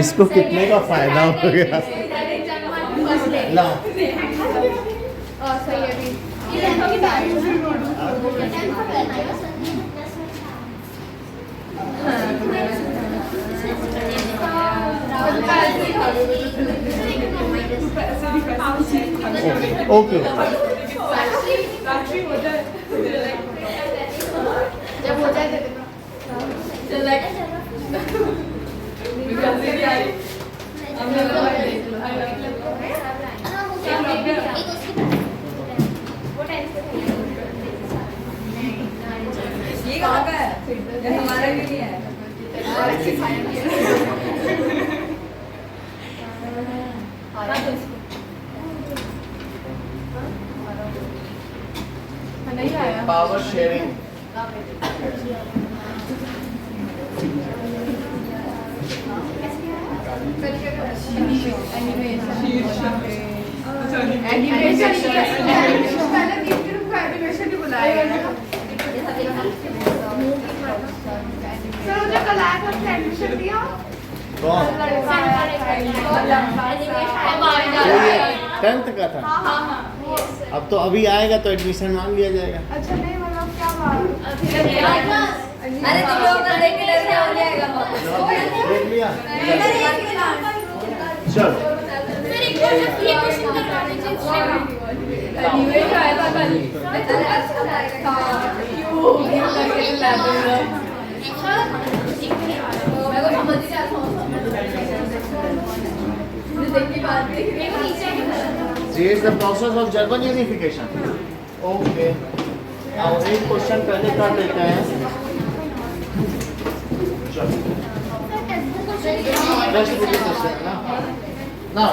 इसको कितने का फायदा हो गया? लाओ ओके जब हो जाए ये कहाँ का है? हमारा भी नहीं है। नहीं आया। पावर शेयरिंग एनिमेशन ही बुलाया सर मुझे कल आया था एडमिशन दिया कौन? टेंथ का था। अब तो अभी आएगा तो एडमिशन मांग लिया जाएगा। अच्छा नहीं मतलब क्या बात अरे तुम लोग का देख के लग रहा हो जाएगा देख लिया चलो This is the process of German unification. Okay. Now एक क्वेश्चन पहले कर लेते हैं। चलो। Next book is ना। Now.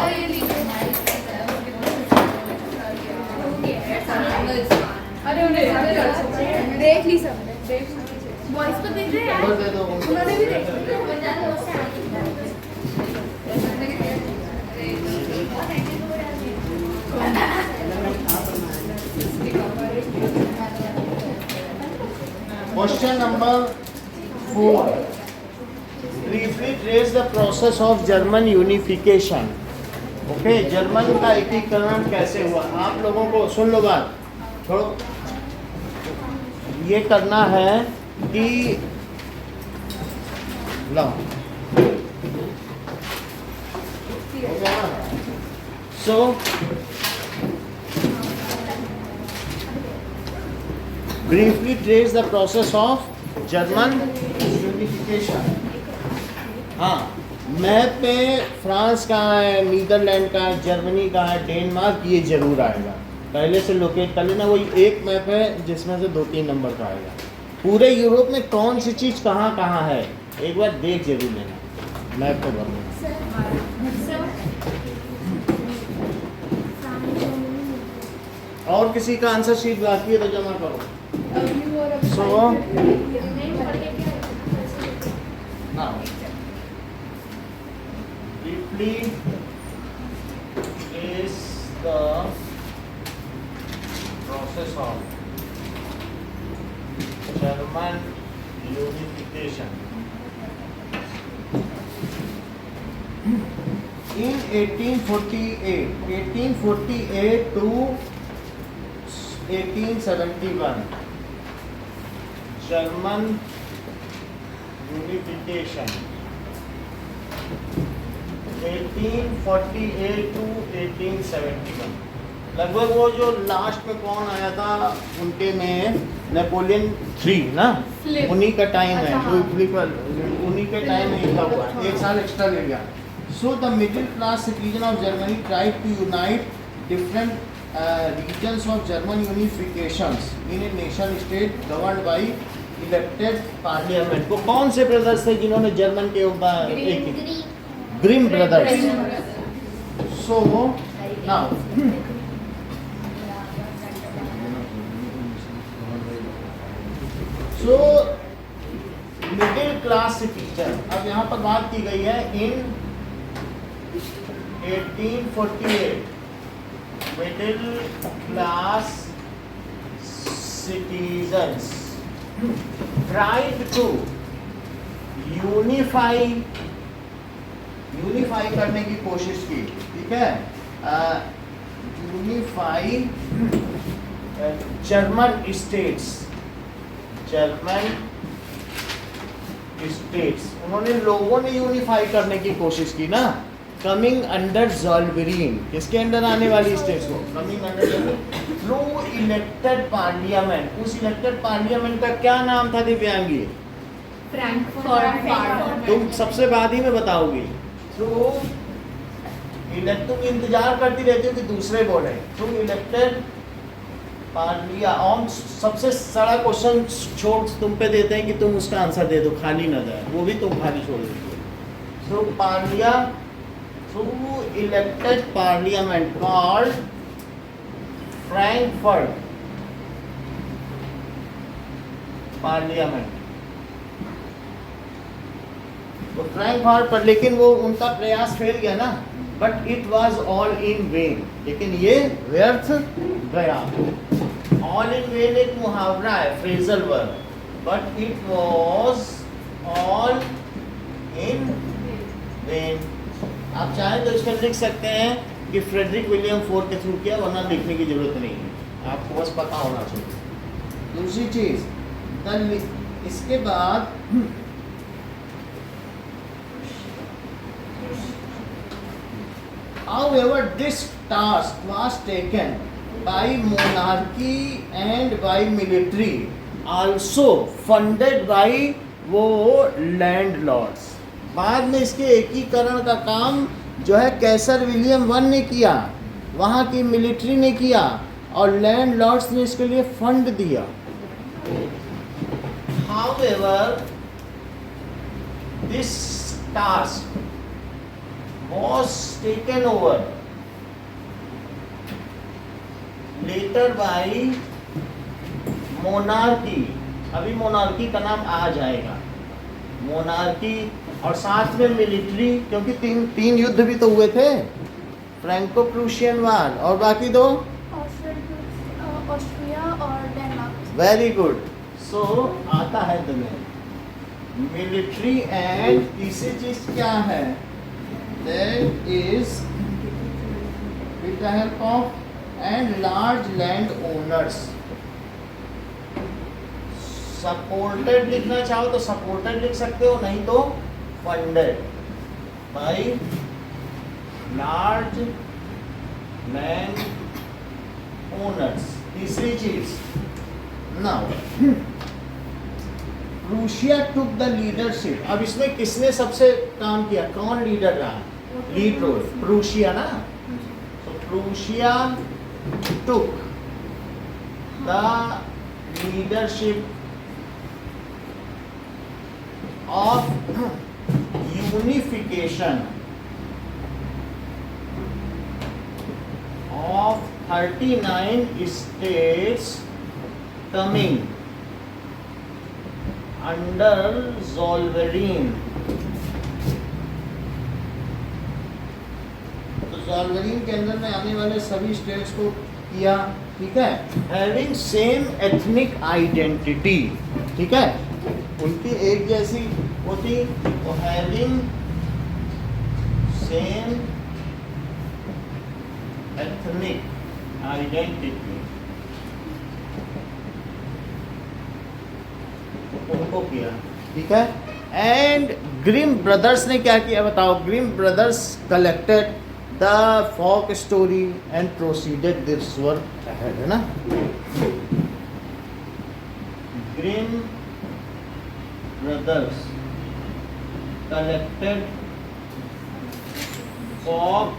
देख ली सब बॉयज को देख रहे हैं उन्होंने भी देखा Question number 4. Briefly trace the process of German unification. Okay, German का एकीकरण कैसे हुआ? आप लोगों को सुन लो बात, छोड़ो। ये करना है कि लाओ। So briefly trace the process of German unification. हाँ, मैप में फ्रांस कहाँ है, नीदरलैंड कहाँ है, जर्मनी कहाँ है, डेनमार्क, ये जरूर आएगा। पहले से लोकेट कर लेना। वही एक मैप है जिसमें से 2-3 नंबर का आएगा। पूरे यूरोप में कौन सी चीज़ कहाँ कहाँ है, एक बार देख जरूर लेना, मैप को भर लेना। और किसी का आंसर शीट बाकी है तो जमा करो। So now briefly is the process of German unification. In 1848 to 1871, German unification. 1848 to 1871. लगभग वो जो लास्ट में कौन आया था उनके में नेपोलियन 3 ना, उन्हीं का टाइम है, उन्हीं के टाइम में लिखा हुआ है, 1 साल एक्स्ट्रा ले गया। So the middle class citizen of Germany tried to unite different regions of German unifications in a nation state governed by elected parliament. वो कौन से ब्रदर्स थे जिन्होंने जर्मन के ऊपर एक Grimm brothers. So now so middle class citizen, अब यहाँ पर बात की गई है इन 1848 middle class citizens tried to unify unify करने की कोशिश की, ठीक है, यूनिफाई जर्मन स्टेट्स, उन्होंने लोगों ने यूनिफाई करने की कोशिश की ना। कमिंग अंडर ज़ोल्वेरीन, किसके अंडर आने वाली स्टेट्स को, coming under through elected parliament. उस इलेक्टेड पार्लियामेंट का क्या नाम था दिव्यांगी? फ्रैंकफर्ट। तुम सबसे बाद ही में बताओगी। थ्रू इलेक्ट, तुम इंतजार करती रहती हो कि दूसरे बोले। थ्रू इलेक्टेड पार्लिया, और सबसे सड़ा क्वेश्चन छोड़ तुम पे देते हैं कि तुम उसका आंसर दे दो, खाली ना जाए, वो भी तुम खाली छोड़ देते हो। Through elected parliament called Frankfurt parliament. तो फ्रैंकफर्ट पर, लेकिन वो उनका प्रयास फेल गया ना, but it was all in when, लेकिन ये व्यर्थ गया। ऑल इन वेन एक मुहावरा है, phrasal verb, but it was all in when. आप चाहें तो इसमें लिख सकते हैं कि फ्रेडरिक विलियम फोर्ड के थ्रू किया, वरना लिखने की जरूरत नहीं है, आपको बस पता होना चाहिए। दूसरी चीज, इसके बाद however this task was taken by monarchy and by military, also funded by वो लैंडलॉर्ड्स। बाद में इसके एकीकरण का काम जो है कैसर विलियम वन ने किया, वहाँ की मिलिट्री ने किया, और लैंडलॉर्ड्स ने इसके लिए फंड दिया। However this task was taken over later by monarchy। अभी मोनार्की का नाम आ जाएगा, मोनार्की, और साथ में मिलिट्री, क्योंकि तीन युद्ध भी तो हुए थे, फ्रैंको प्रूशियन वार, और बाकी दो ऑस्ट्रिया और डेनमार्क। Very good. सो आता है तुम्हें मिलिट्री एंड तीसरी चीज क्या है, that is with the help of and large land owners। Supported लिखना चाहो तो सपोर्टेड लिख सकते हो, नहीं तो funded by large land owners. तीसरी चीज, now Prussia took the leadership. अब इसमें किसने सबसे काम किया, कौन लीडर रहा, लीड रोल, प्रूशिया ना। तो Prussia took the leadership of unification of 39 states coming under Zollverein। तो ज़ोल्वेरीन के अंदर में आने वाले सभी स्टेट्स को किया, ठीक है, हैविंग सेम एथनिक आइडेंटिटी, ठीक है, उनकी एक जैसी होती, तो हैविंग सेम एथनिक आइडेंटिटी, उनको किया, ठीक है। एंड ग्रिम ब्रदर्स ने क्या किया बताओ, Grimm brothers collected the folk story and proceeded this work ahead, है ना। Grimm brothers collected folk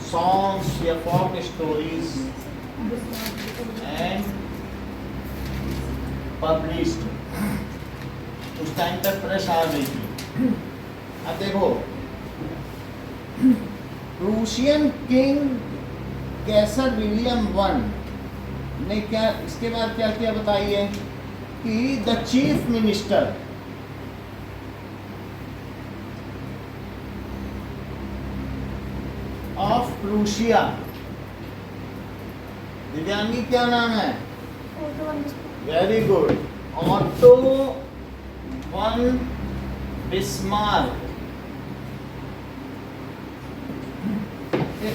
songs या folk stories and published। उस टाइम तक प्रेस आ गई थी। अब देखो, Prussian king Kaiser William one ने क्या इसके बाद क्या किया बताइए, कि the chief minister of Prussia, Divyangi क्या नाम है, very good, Otto von Bismarck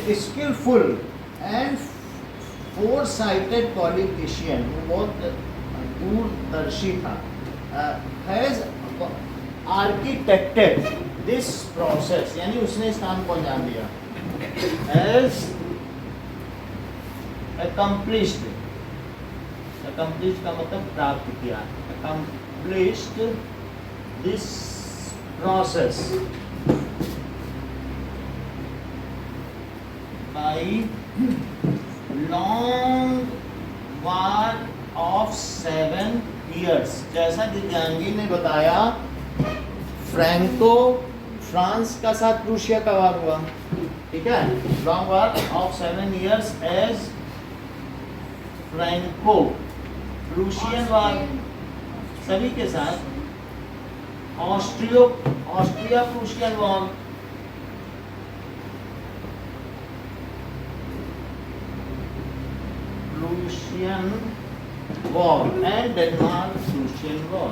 a skillful and foresighted politician, वो बहुत दूरदर्शी था, has architected this process, यानी उसने इस काम को अंजाम दिया, has accomplished का मतलब प्राप्त किया, accomplished this process by long work of 7 years। जैसा दिव्यांगी ने बताया, फ्रांस का साथ प्रूशिया का वार हुआ, ठीक है, long war of 7 years as Franco Prussian war सभी के साथ, Austria Prussian war, Prussian war and Denmark Prussian war.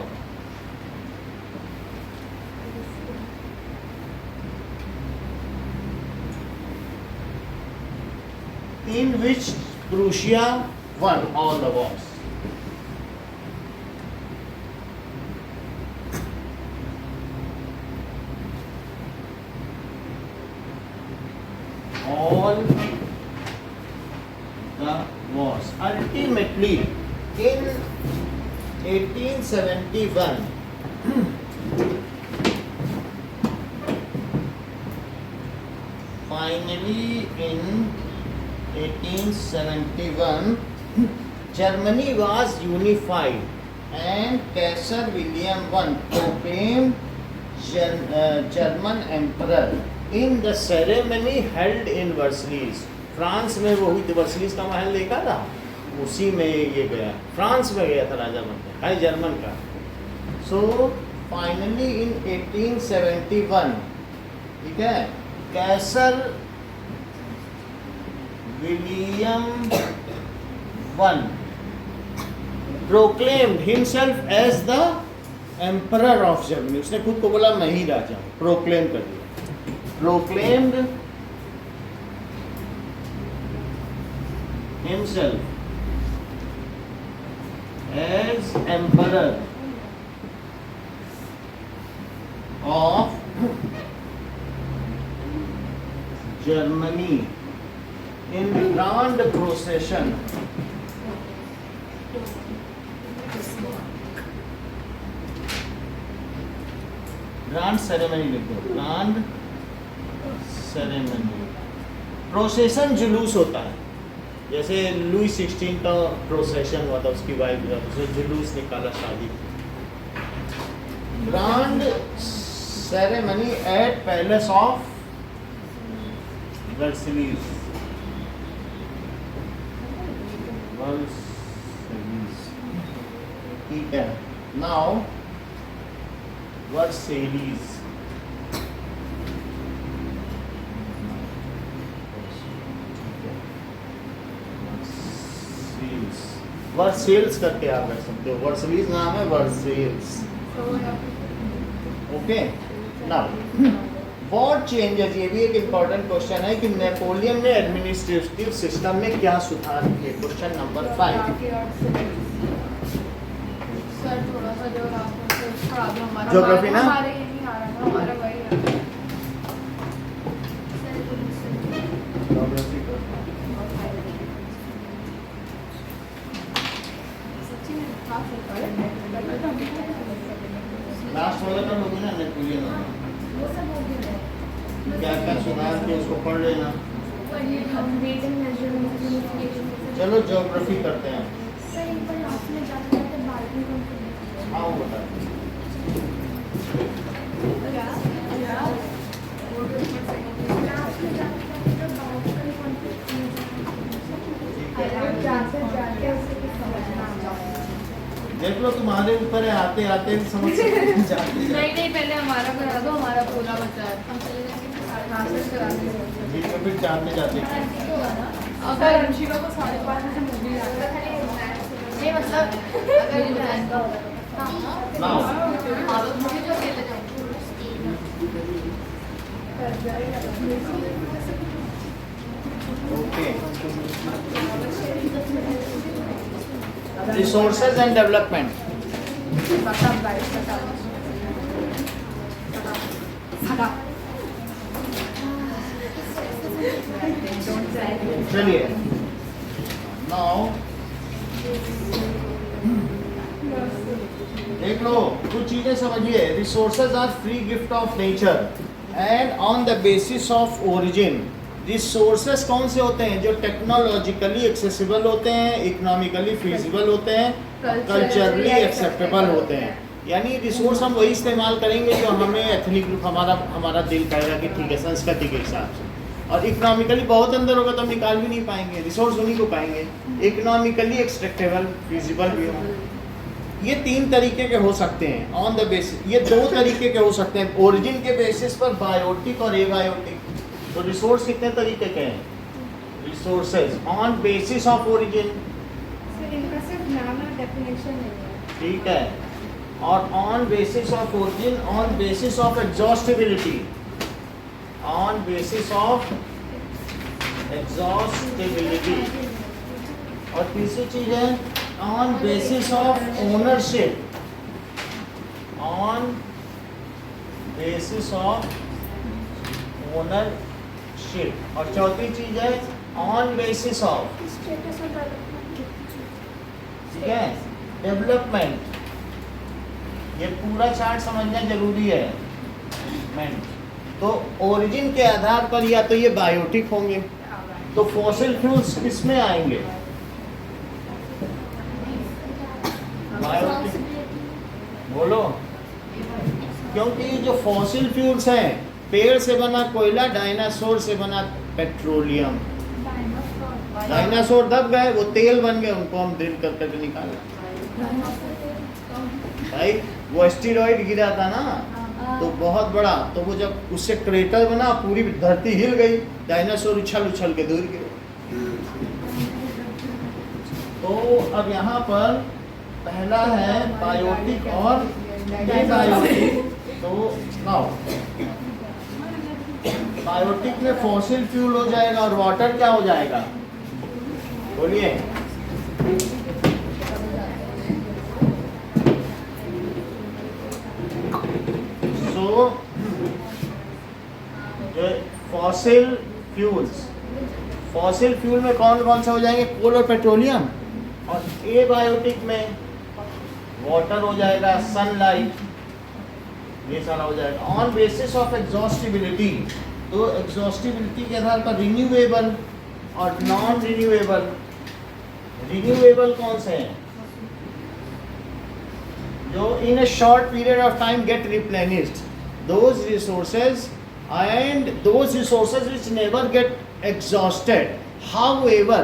In which Prussia won all the wars. All the wars. Ultimately, in 1871, finally in 1871, Germany was unified and Kaiser William I proclaimed German Emperor in the ceremony held in Versailles। France में वो हुई थी, वर्सलीज का महल देखा था, उसी में ये गया, फ्रांस में गया था राजा बनकर, है जर्मन का। सो फाइनली इन 1871, ठीक है, कैसर William I proclaimed himself as the emperor of Germany। उसने खुद को बोला मैं ही राजा हूँ, प्रोक्लेम कर दिया, proclaimed himself as emperor of Germany in the grand procession grand ceremony लिखो, ग्रांड सेरेमनी। प्रोसेशन जुलूस होता है, जैसे लुई 16 का प्रोसेशन हुआ था, उसकी वाइफ उसे जुलूस निकाला शादी। Grand ceremony at palace of Versailles, ठीक है। नाउ वर्सेलीज, वर्सेल्स करके आप रख सकते हो, वर्सेलीज नाम है, Versailles, okay. Now what changes, ये भी एक इम्पॉर्टेंट क्वेश्चन है कि नेपोलियन ने एडमिनिस्ट्रेटिव सिस्टम में क्या सुधार किए। क्वेश्चन नंबर 5 सर थोड़ा सा जो हमारा ज्योग्राफी ना, हमारे ये नहीं आ रहा था, हमारा वही है। ज्योग्राफी का सच्ची में खास होता है। लास्ट वाला का लोग ना नेपोलियन वाला, वो सब हो गया, क्या क्या सुधार किए उसको पढ़ लेना। हम रीडिंग मेजरमेंट यूनिफिकेशन। चलो ज्योग्राफी करते हैं। सर एक बार लास्ट में जाते जाते बाल्टी को हाँ वो बता, देख लो तुम्हारे ऊपर है, आते आते समझ जाते नहीं पहले हमारा करा दो, हमारा पूरा बचा है, हम चले जाएंगे करा देंगे। ठीक है, फिर जाते जाते अगर अंशिका को 5:30 बजे मूवी नहीं, मतलब अगर ये बताएगा नाउ मुझे जो लेते जाओ ओके, रिसोर्सेज एंड डेवलपमेंट। चलिए, नाउ देख लो, कुछ चीजें समझिए। Resources are free gift of nature and on the basis of origin. Resources कौन से होते हैं? जो टेक्नोलॉजिकली एक्सेसिबल होते हैं, इकोनॉमिकली फिजिबल होते हैं, कल्चरली एक्सेप्टेबल होते हैं। यानी रिसोर्स हम वही इस्तेमाल करेंगे जो हमें एथनिक ग्रुप, हमारा दिल कहेगा कि ठीक है, संस्कृति के हिसाब से। और इकोनॉमिकली बहुत अंदर होगा तो हम निकाल भी नहीं पाएंगे, रिसोर्स उन्हीं को पाएंगे। इकोनॉमिकली एक्सट्रैक्टेबल, फिजिबल भी हो। ये 3 तरीके के हो सकते हैं ऑन द बेसिस। ये 2 तरीके के हो सकते हैं, ओरिजिन के बेसिस पर, बायोटिक और एबायोटिक। तो रिसोर्स कितने तरीके के हैं? Resources on basis of origin, ठीक है, और on basis of origin, on basis of exhaustibility, on basis of exhaustibility. और तीसरी चीज है on basis of ownership, on basis of ownership. और चौथी चीज है ऑन बेसिस ऑफ, ठीक है, डेवलपमेंट। ये पूरा चार्ट समझना जरूरी है। तो ओरिजिन के आधार पर या तो ये बायोटिक होंगे, तो फॉसिल फ्यूल्स किसमें आएंगे? बायोटिक, बोलो। क्योंकि जो फॉसिल फ्यूल्स हैं, पेड़ से बना कोयला, डायनासोर से बना पेट्रोलियम। डायनासोर दब गए, वो तेल बन गए, उनको हम ड्रिल कर करके निकाला। भाई वो एस्टेरॉइड गिरा था ना, तो बहुत बड़ा, तो वो जब उससे क्रेटर बना, पूरी धरती हिल गई, डायनासोर उछल उछल के दूर गिरे। तो अब यहाँ पर पहला है बायोटिक और एबायोटिक। तो बायोटिक में फॉसिल फ्यूल हो जाएगा और वाटर क्या हो जाएगा? बोलिए। सो फॉसिल फ्यूल्स, फॉसिल फ्यूल में कौन कौन से हो जाएंगे? कोल और पेट्रोलियम। और एबायोटिक में वाटर हो जाएगा, सनलाइट, ये सारा हो जाएगा। ऑन बेसिस ऑफ एग्जॉस्टिबिलिटी, तो एग्जॉस्टिबिलिटी के आधार पर रिन्यूएबल और नॉन रिन्यूएबल। रिन्यूएबल कौन से हैं? जो in a short period of time get replenished, those resources and those resources which never get exhausted, however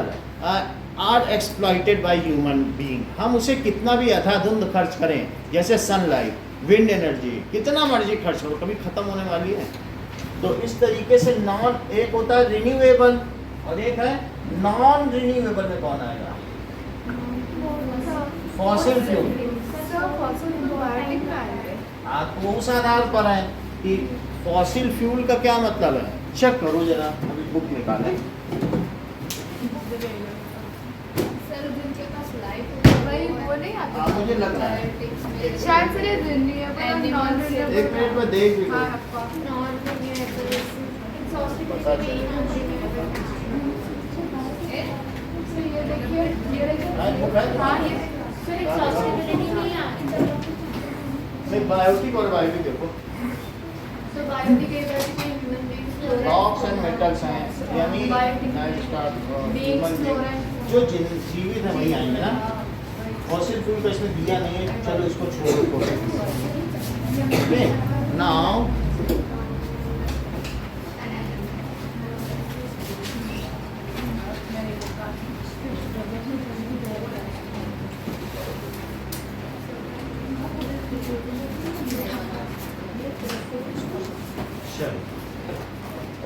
are exploited by human being। हम उसे कितना भी अंधाधुंध खर्च करें, जैसे सनलाइट, विंड एनर्जी, कितना मर्जी खर्च करो, कभी खत्म होने वाली है। तो इस तरीके से नॉन, एक होता है रिन्यूएबल और एक है नॉन रिन्यूएबल। में कौन आएगा? Fossil fuel. आपको उस आधार पर है कि फॉसिल फ्यूल का क्या मतलब है। चेक करो जरा, अभी बुक निकालें। सर जिनके पास लाइट वही वो नहीं आता। हाँ, मुझे लग रहा है शायद से रिन्यूएबल और नॉन रिन्यूएबल। एक मिनट में देख भी लो। Non renewable exhaustibility renewable. Sir ये देखिए हाँ, ये सर एग्जॉस्टिबिलिटी नहीं है। सिर्फ बायोटिक और बायोटिक देखो। तो बायोटिक एबायोटिक में human beings, rocks and metals हैं, यानी जो जीवित है वही आएंगे ना। फॉसिल फ्यूल का इसमें दिया नहीं है, चलो इसको छोड़ो। ओके, नाउ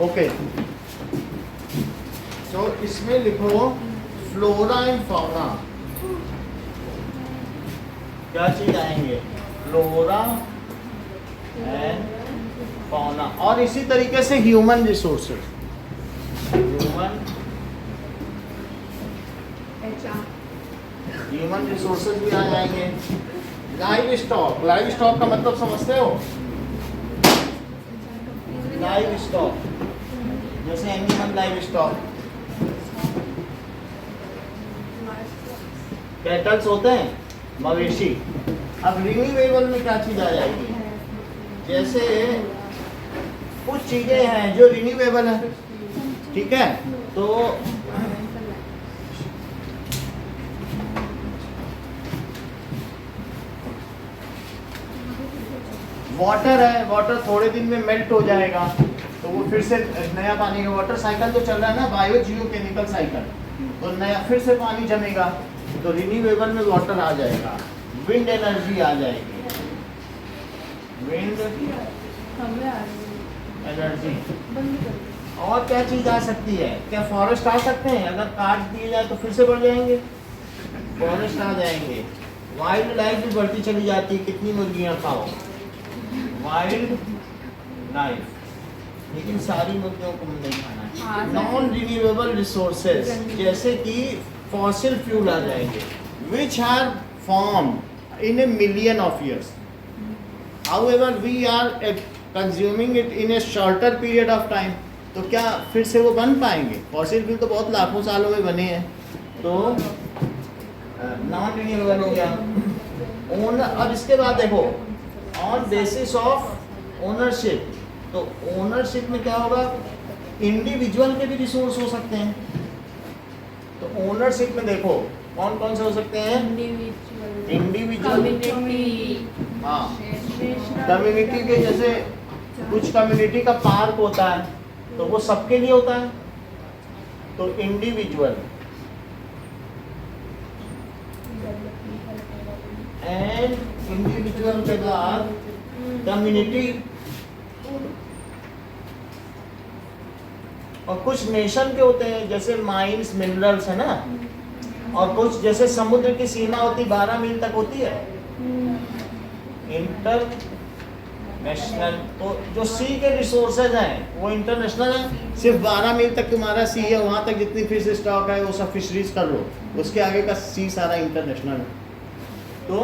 ओके, तो इसमें लिखो फ्लोरा एंड फौना। क्या चीज आएंगे? फ्लोरा एंड fauna, और इसी तरीके से ह्यूमन रिसोर्सेज, ह्यूमन रिसोर्सेज भी आ जाएंगे। लाइव स्टॉक, लाइव स्टॉक का मतलब समझते हो? लाइव स्टॉक जैसे एनिमल लाइव स्टॉक, कैटल्स होते हैं, मवेशी। अब रिन्यूएबल में क्या चीज आ जाएगी? जैसे कुछ चीजें हैं जो रिन्यूएबल है, ठीक है, तो वाटर है, वाटर थोड़े दिन में मेल्ट हो जाएगा, तो वो फिर से नया पानी का वाटर साइकिल तो चल रहा है ना, बायो जियोकेमिकल साइकिल, तो नया फिर से पानी जमेगा, तो रिन्यूएबल में वाटर आ जाएगा। विंड एनर्जी आ जाएगी, विंड एनर्जी। और क्या चीज आ सकती है? क्या फॉरेस्ट आ सकते हैं? अगर काट दिए जाए तो फिर से बढ़ जाएंगे, फॉरेस्ट आ जाएंगे। वाइल्ड लाइफ भी बढ़ती चली जाती है, कितनी मुर्गियां खाओ, वाइल्ड लाइफ, लेकिन सारी मुर्गियों को नहीं खाना है। नॉन रिन्यूएबल रिसोर्सेज जैसे कि फॉसिल फ्यूल आ जाएंगे, which are form in a million of years, however we are consuming it in a shorter period of time, तो क्या फिर से वो बन पाएंगे? फॉसिल फ्यूल तो बहुत लाखों सालों में बने हैं, तो नॉन रिन्यूएबल हो गया। ओनर, अब इसके बाद देखो, ऑन बेसिस ऑफ ओनरशिप, तो ओनरशिप में क्या होगा? इंडिविजुअल के भी रिसोर्स हो सकते हैं, तो ओनरशिप में देखो कौन कौन से हो सकते हैं? इंडिविजुअल, हाँ, कम्युनिटी के, जैसे कुछ कम्युनिटी का पार्क होता है तो वो सबके लिए होता है, तो इंडिविजुअल। एंड इंडिविजुअल के बाद कम्युनिटी, और कुछ नेशन के होते हैं, जैसे माइंस, मिनरल्स है ना, और कुछ जैसे समुद्र की सीमा होती 12 मील तक होती है, इंटरनेशनल, तो जो सी के रिसोर्सेज हैं वो इंटरनेशनल है, सिर्फ 12 मील तक तुम्हारा सी है, वहाँ तक जितनी फिश स्टॉक है वो सब फिशरीज कर लो, उसके आगे का सी सारा इंटरनेशनल है। तो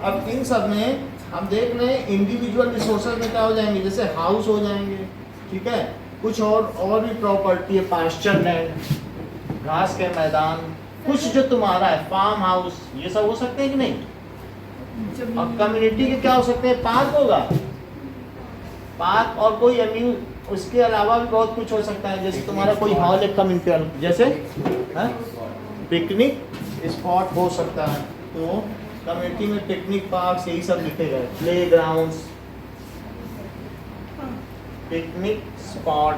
अब इन सब में हम देख रहे हैं इंडिविजुअल रिसोर्सेज में क्या हो जाएंगे, जैसे हाउस हो जाएंगे, ठीक है, कुछ और भी प्रॉपर्टी है, पास्चर लैंड, घास के मैदान, कुछ जो तुम्हारा है, फार्म हाउस, ये सब हो सकते हैं कि नहीं? और कम्युनिटी के क्या हो सकते हैं? पार्क होगा, पार्क, और कोई अम्यूज, उसके अलावा भी बहुत कुछ हो सकता है, जैसे तुम्हारा कोई हॉल है कम्युनिटी, जैसे पिकनिक स्पॉट हो सकता है, तो कम्युनिटी में पिकनिक पार्क, यही सब लिखे गए, प्ले ग्राउंड्स, पिकनिक स्पॉट।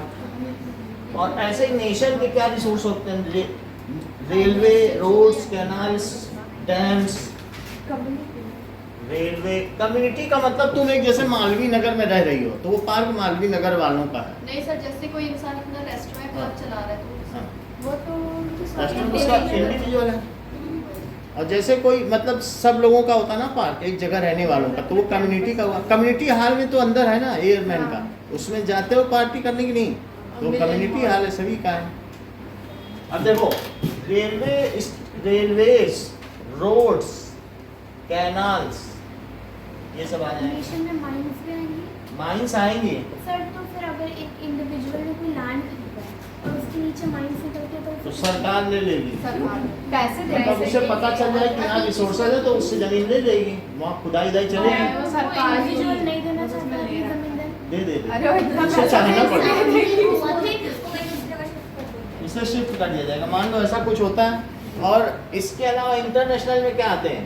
और ऐसे ही नेशन के क्या रिसोर्स होते हैं? Railway, roads, canals, dams. Railway, community का मतलब तुम एक जैसे मालवीय नगर में रह रही हो तो वो पार्क मालवीय नगर वालों का है। नहीं सर, जैसे कोई इंसान अपना रेस्टोरेंट क्लब चला रहा है तो वो तो रेस्टोरेंट उसका इंडिविजुअल है, और जैसे कोई मतलब सब लोगों का होता है ना पार्क, एक जगह रहने वालों का, तो वो कम्युनिटी का हुआ। कम्युनिटी हॉल में तो अंदर है ना एयरमैन का, उसमें जाते हो पार्टी करने की नहीं, तो कम्युनिटी हॉल है, सभी का है। अब देखो, रेलवेज, रोड्स, कैनाल्स, ये सब आ जाएंगे। नेशन में माइंस भी आएंगे। माइंस आएंगे सर, तो फिर अगर एक इंडिविजुअल ने कोई लैंड खरीदा है और उसके नीचे माइंस निकलते तो सरकार ले लेगी, सरकार पैसे मतलब उसे पता चल जाए कि यहाँ रिसोर्सेज है तो उससे जमीन ले लेगी, वहाँ खुदाई चलेगी, वो सरकार इंडिविजुअल नहीं देना चाहता है अपनी जमीन दे अरे वो इतना उसे चाहना पड़ेगा, दे। इसे शिफ्ट कर दिया जाएगा। मान लो ऐसा कुछ होता है। और इसके अलावा इंटरनेशनल में क्या आते हैं?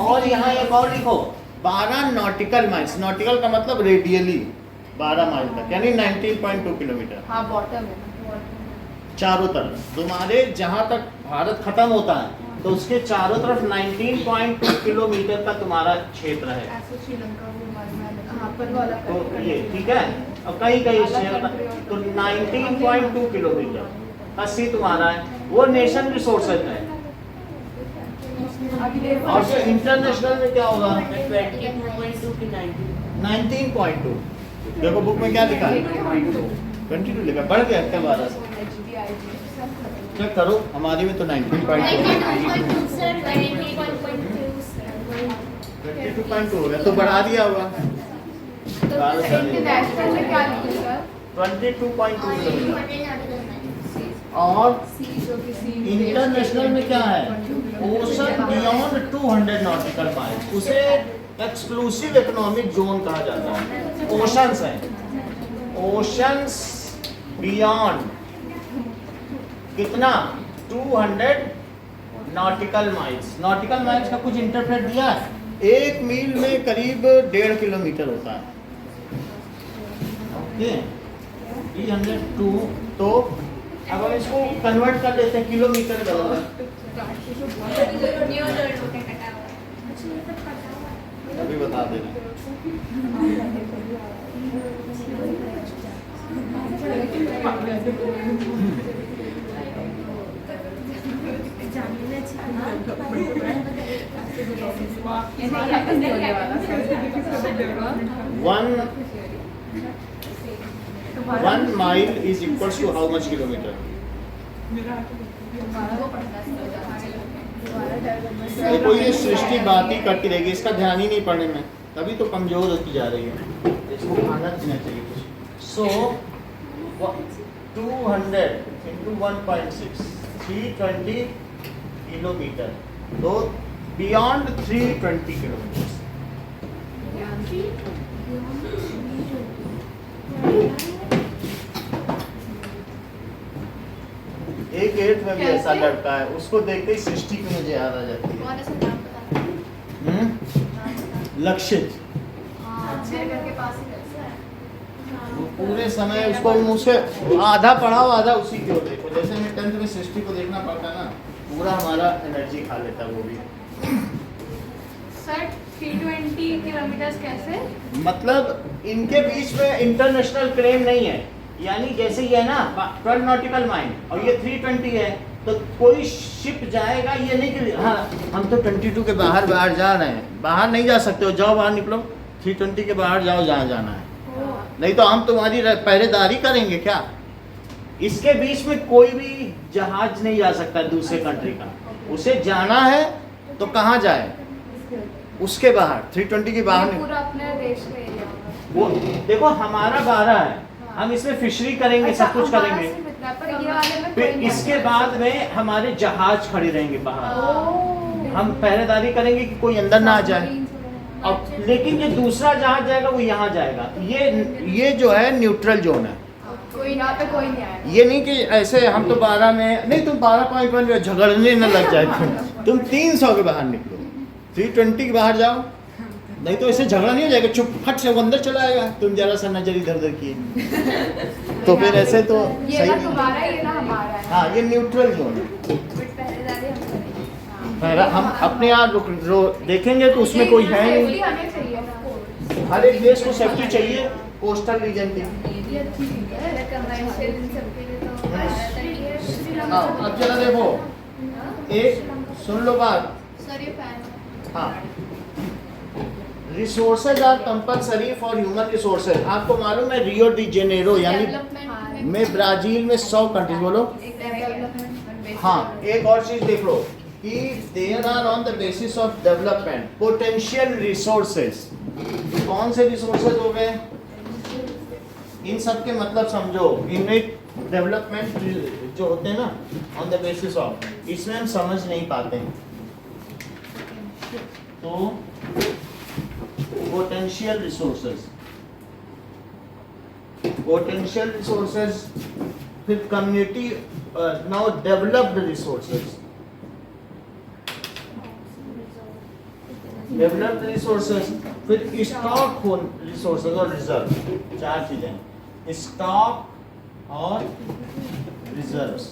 और यहाँ एक और लिखो, 12 नॉटिकल माइल्स। नॉटिकल का मतलब रेडियली 12 माइल तक, यानी 19.2 किलोमीटर। हाँ, बॉटम है चारों तरफ तुम्हारे जहाँ तक भारत खत्म होता है तो उसके चारों तरफ 19.2 किलोमीटर का तुम्हारा क्षेत्र है। ऐसे श्रीलंका पर वाला तो ये ठीक है, और कई क्षेत्र तो 19.2 किलोमीटर का सी तुम्हारा है, वो नेशन रिसोर्सेज है। और जो इंटरनेशनल में क्या होगा? 19.2, देखो बुक में क्या लिखा है, 22 लिखा, बढ़ गया क्या 12 से? चेक करो, हमारी में तो 19.2 22.2 हो गया, तो बढ़ा दिया होगा। इंटरनेशनल में क्या लिखा 22.2 और इंटरनेशनल में क्या है, ओशन बियॉन्ड 200 नॉटिकल माइल्स, उसे एक्सक्लूसिव इकोनॉमिक जोन कहा जाता है। ओशंस है, ओशंस बियॉन्ड कितना 200 नॉटिकल माइल्स। नॉटिकल माइल्स का कुछ इंटरप्रेट दिया है, 1 मील में करीब 1.5 किलोमीटर होता है। ओके 302, तो अब हम इसको कन्वर्ट कर लेते हैं किलोमीटर बराबर, अभी बता देना। One mile is equals to how much kilometer? देखो ये सृष्टि बात ही करती रहेगी, इसका ध्यान ही नहीं पड़ने में, तभी तो कमजोर होती जा रही है, इसको खाना पीना चाहिए कुछ। सो 200 into 1.6 320 किलोमीटर, तो बियॉन्ड 320 किलोमीटर। एक एट में भी ऐसा लड़का है, उसको देखते ही सृष्टि की मुझे याद आ जाती है। लक्षित, वो पूरे समय उसको मुझसे आधा पढ़ाओ आधा उसी की ओर देखो, जैसे मैं 10th में सृष्टि को देखना पड़ता ना, पूरा हमारा एनर्जी खा लेता वो भी। सर 320 किलोमीटर कैसे? मतलब इनके बीच में इंटरनेशनल क्रेन नहीं है, यानी जैसे ये है ना 12 नॉटिकल माइल और ये 320 है, तो कोई शिप जाएगा ये नहीं कि हाँ हम तो 22 के बाहर जा रहे हैं, बाहर नहीं जा सकते हो, जाओ बाहर निकलो, 320 के बाहर जाओ जहाँ जाना है, नहीं तो हम तुम्हारी पहरेदारी करेंगे क्या। इसके बीच में कोई भी जहाज नहीं जा सकता दूसरे कंट्री का, उसे जाना है तो कहाँ जाए, उसके बाहर 320 के बाहर नहीं। पूरा अपने देश का एरिया वो देखो हमारा 12 है, हम इसमें फिशरी करेंगे, सब कुछ करेंगे, फिर इसके बाद में हमारे जहाज खड़े रहेंगे बाहर, हम पहरेदारी करेंगे कि कोई अंदर ना आ जाए। अब लेकिन जो दूसरा जहाज जाएगा वो यहाँ जाएगा, ये जो है न्यूट्रल जोन है, कोई यहाँ पे कोई नहीं आएगा। ये नहीं कि ऐसे हम तो 12 में नहीं, तुम 12.1 झगड़ने न लग जाए, तुम 300 के बाहर निकलो, 320 के बाहर जाओ, नहीं तो ऐसे झगड़ा नहीं हो जाएगा, चुप फट से वो अंदर चला आएगा, तुम जरा सा नजर इधर उधर किए तो फिर ऐसे तो ये सही ना नहीं। तुम्हारा ये ना हमारा है। हाँ ये न्यूट्रल जोन है, हम अपने आप देखेंगे तो उसमें कोई है सेफ्टी नहीं, हमें चाहिए of course। हर एक देश को सेफ्टी चाहिए, कोस्टल रीजन की। हाँ अब चला देखो, एक सुन लो बात, सर ये फैन हाँ resources are compulsory for human resources. आपको मालूम है रियो डी जेनेरो यानी में ब्राजील में 100 कंट्रीज, बोलो हाँ। एक और चीज देख लो कि there are on the basis of development potential resources. कौन से रिसोर्सेज हो गए, इन सब के मतलब समझो, इनमें डेवलपमेंट जो होते हैं ना ऑन द बेसिस ऑफ, इसमें हम समझ नहीं पाते हैं। तो पोटेंशियल रिसोर्सेज, फिर कम्युनिटी नाउ डेवलप्ड रिसोर्सेज, फिर स्टॉक रिसोर्सेज और रिजर्व, 4 चीजें, स्टॉक और रिजर्व्स।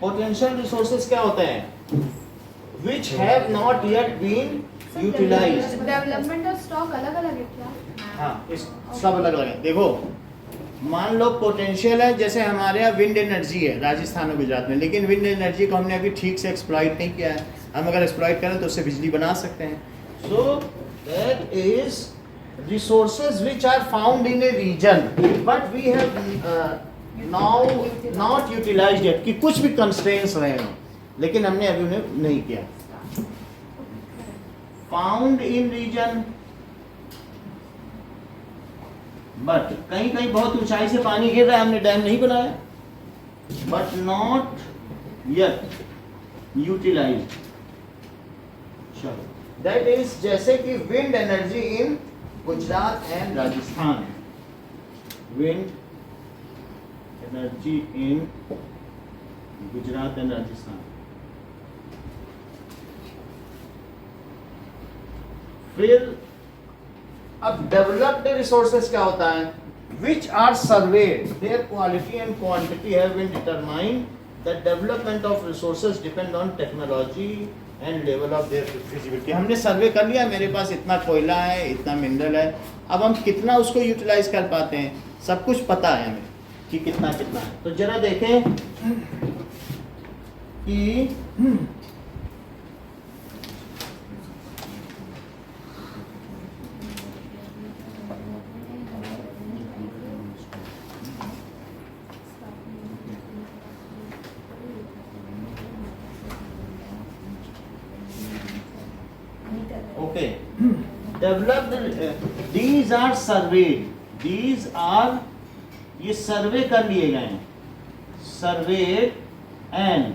पोटेंशियल रिसोर्सेज क्या होते हैं, which have not yet been utilized। Development और स्टॉक अलग अलग है क्या? हाँ इस सब अलग अलग है। देखो मान लो पोटेंशियल है, जैसे हमारे यहाँ विंड एनर्जी है राजस्थान और गुजरात में, लेकिन विंड एनर्जी को हमने अभी ठीक से एक्सप्लॉइट नहीं किया है, हम अगर एक्सप्लॉइट करें तो उससे बिजली बना सकते हैं। So that is resources which are found in a region but we have now not utilized yet, कि कुछ भी constraints रहे हो लेकिन हमने अभी उन्हें नहीं किया. Found in region but कहीं कहीं बहुत ऊंचाई से पानी गिर रहा है, हमने डैम नहीं बनाया, but not yet utilized. चलो, that is जैसे कि wind energy in Gujarat and Rajasthan, wind energy in Gujarat and Rajasthan. फिर अब डेवलप्ड रिसोर्सेज क्या होता है? which are surveyed, their quality and quantity have been determined. The development of resources depend on technology and level of their feasibility. हमने सर्वे कर लिया, मेरे पास इतना कोयला है, इतना मिनरल है, अब हम कितना उसको यूटिलाइज कर पाते हैं, सब कुछ पता है हमें कि कितना कितना है. तो जरा देखें कि okay, developed, these are surveyed, these are, ये सर्वे कर लिए गए हैं, surveyed and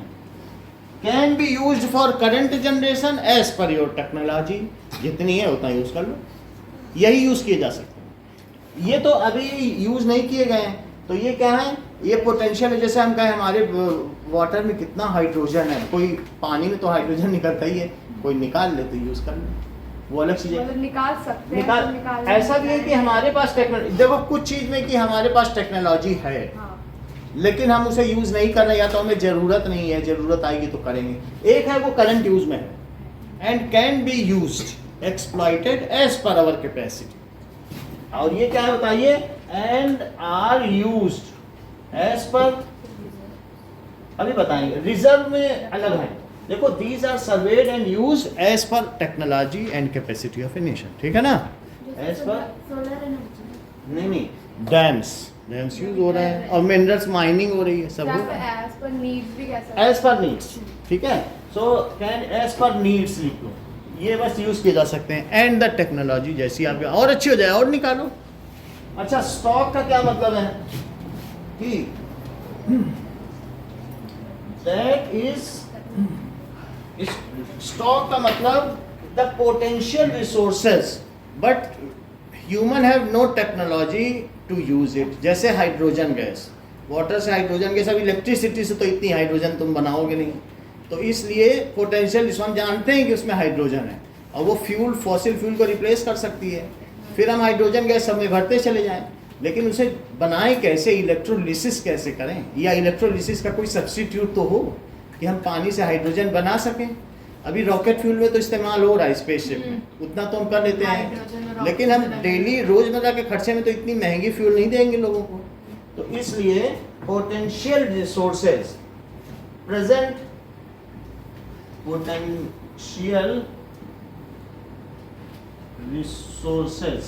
can be used for current generation as per your technology. जितनी है उतना यूज कर लो, यही यूज किए जा सकते हैं. ये तो अभी यूज नहीं किए गए हैं, तो ये क्या है? ये पोटेंशियल है. जैसे हम कहें हमारे वाटर में कितना हाइड्रोजन है, कोई पानी में तो हाइड्रोजन निकलता ही है, कोई निकाल ले तो यूज कर ले, वो अलग चीज है. मतलब निकाल सकते हैं, ऐसा भी है कि हमारे पास टेक्नोलॉजी, देखो कुछ चीज में कि हमारे पास टेक्नोलॉजी है, लेकिन हम उसे यूज नहीं कर रहे, या तो हमें जरूरत नहीं है, जरूरत आएगी तो करेंगे. एक है वो करंट यूज में है and can be used exploited as per our capacity. और ये क्या है बताइए? एंड आर यूज्ड एज पर, अभी बताएंगे. रिजर्व में अलग है. देखो, these are surveyed and used as per technology and capacity of a nation. ठीक है ना? एज पर सोलर एनर्जी नहीं, डैम्स यूज हो रहे हैं और मिनरल्स माइनिंग हो रही है, सब एज पर नीड्स भी कह सकते हैं. As per needs. ठीक है, so can as per needs लिख लो, ये बस यूज किए जा सकते हैं. एंड द टेक्नोलॉजी जैसी आपकी और अच्छी हो जाए और निकालो. अच्छा, स्टॉक का क्या मतलब है? कि दैट इज, स्टॉक का मतलब the potential resources but human have no technology to use it. जैसे हाइड्रोजन गैस, वाटर से हाइड्रोजन गैस, अब इलेक्ट्रिसिटी से तो इतनी हाइड्रोजन तुम बनाओगे नहीं, तो इसलिए पोटेंशियल, हम जानते हैं कि उसमें हाइड्रोजन है और वो फ्यूल, फॉसिल फ्यूल को रिप्लेस कर सकती है. फिर हम हाइड्रोजन गैस सब में भरते चले जाएं, लेकिन उसे बनाएं कैसे, इलेक्ट्रोलिसिस कैसे करें, या इलेक्ट्रोलिसिस का कोई सब्स्टिट्यूट तो हो कि हम पानी से हाइड्रोजन बना सकें. अभी रॉकेट फ्यूल में तो इस्तेमाल हो रहा है स्पेसशिप में, उतना तो हम कर लेते हैं, लेकिन हम डेली रोजमर्रा के खर्चे में तो इतनी महंगी फ्यूल नहीं देंगे लोगों को. तो इसलिए potential resources, present potential resources,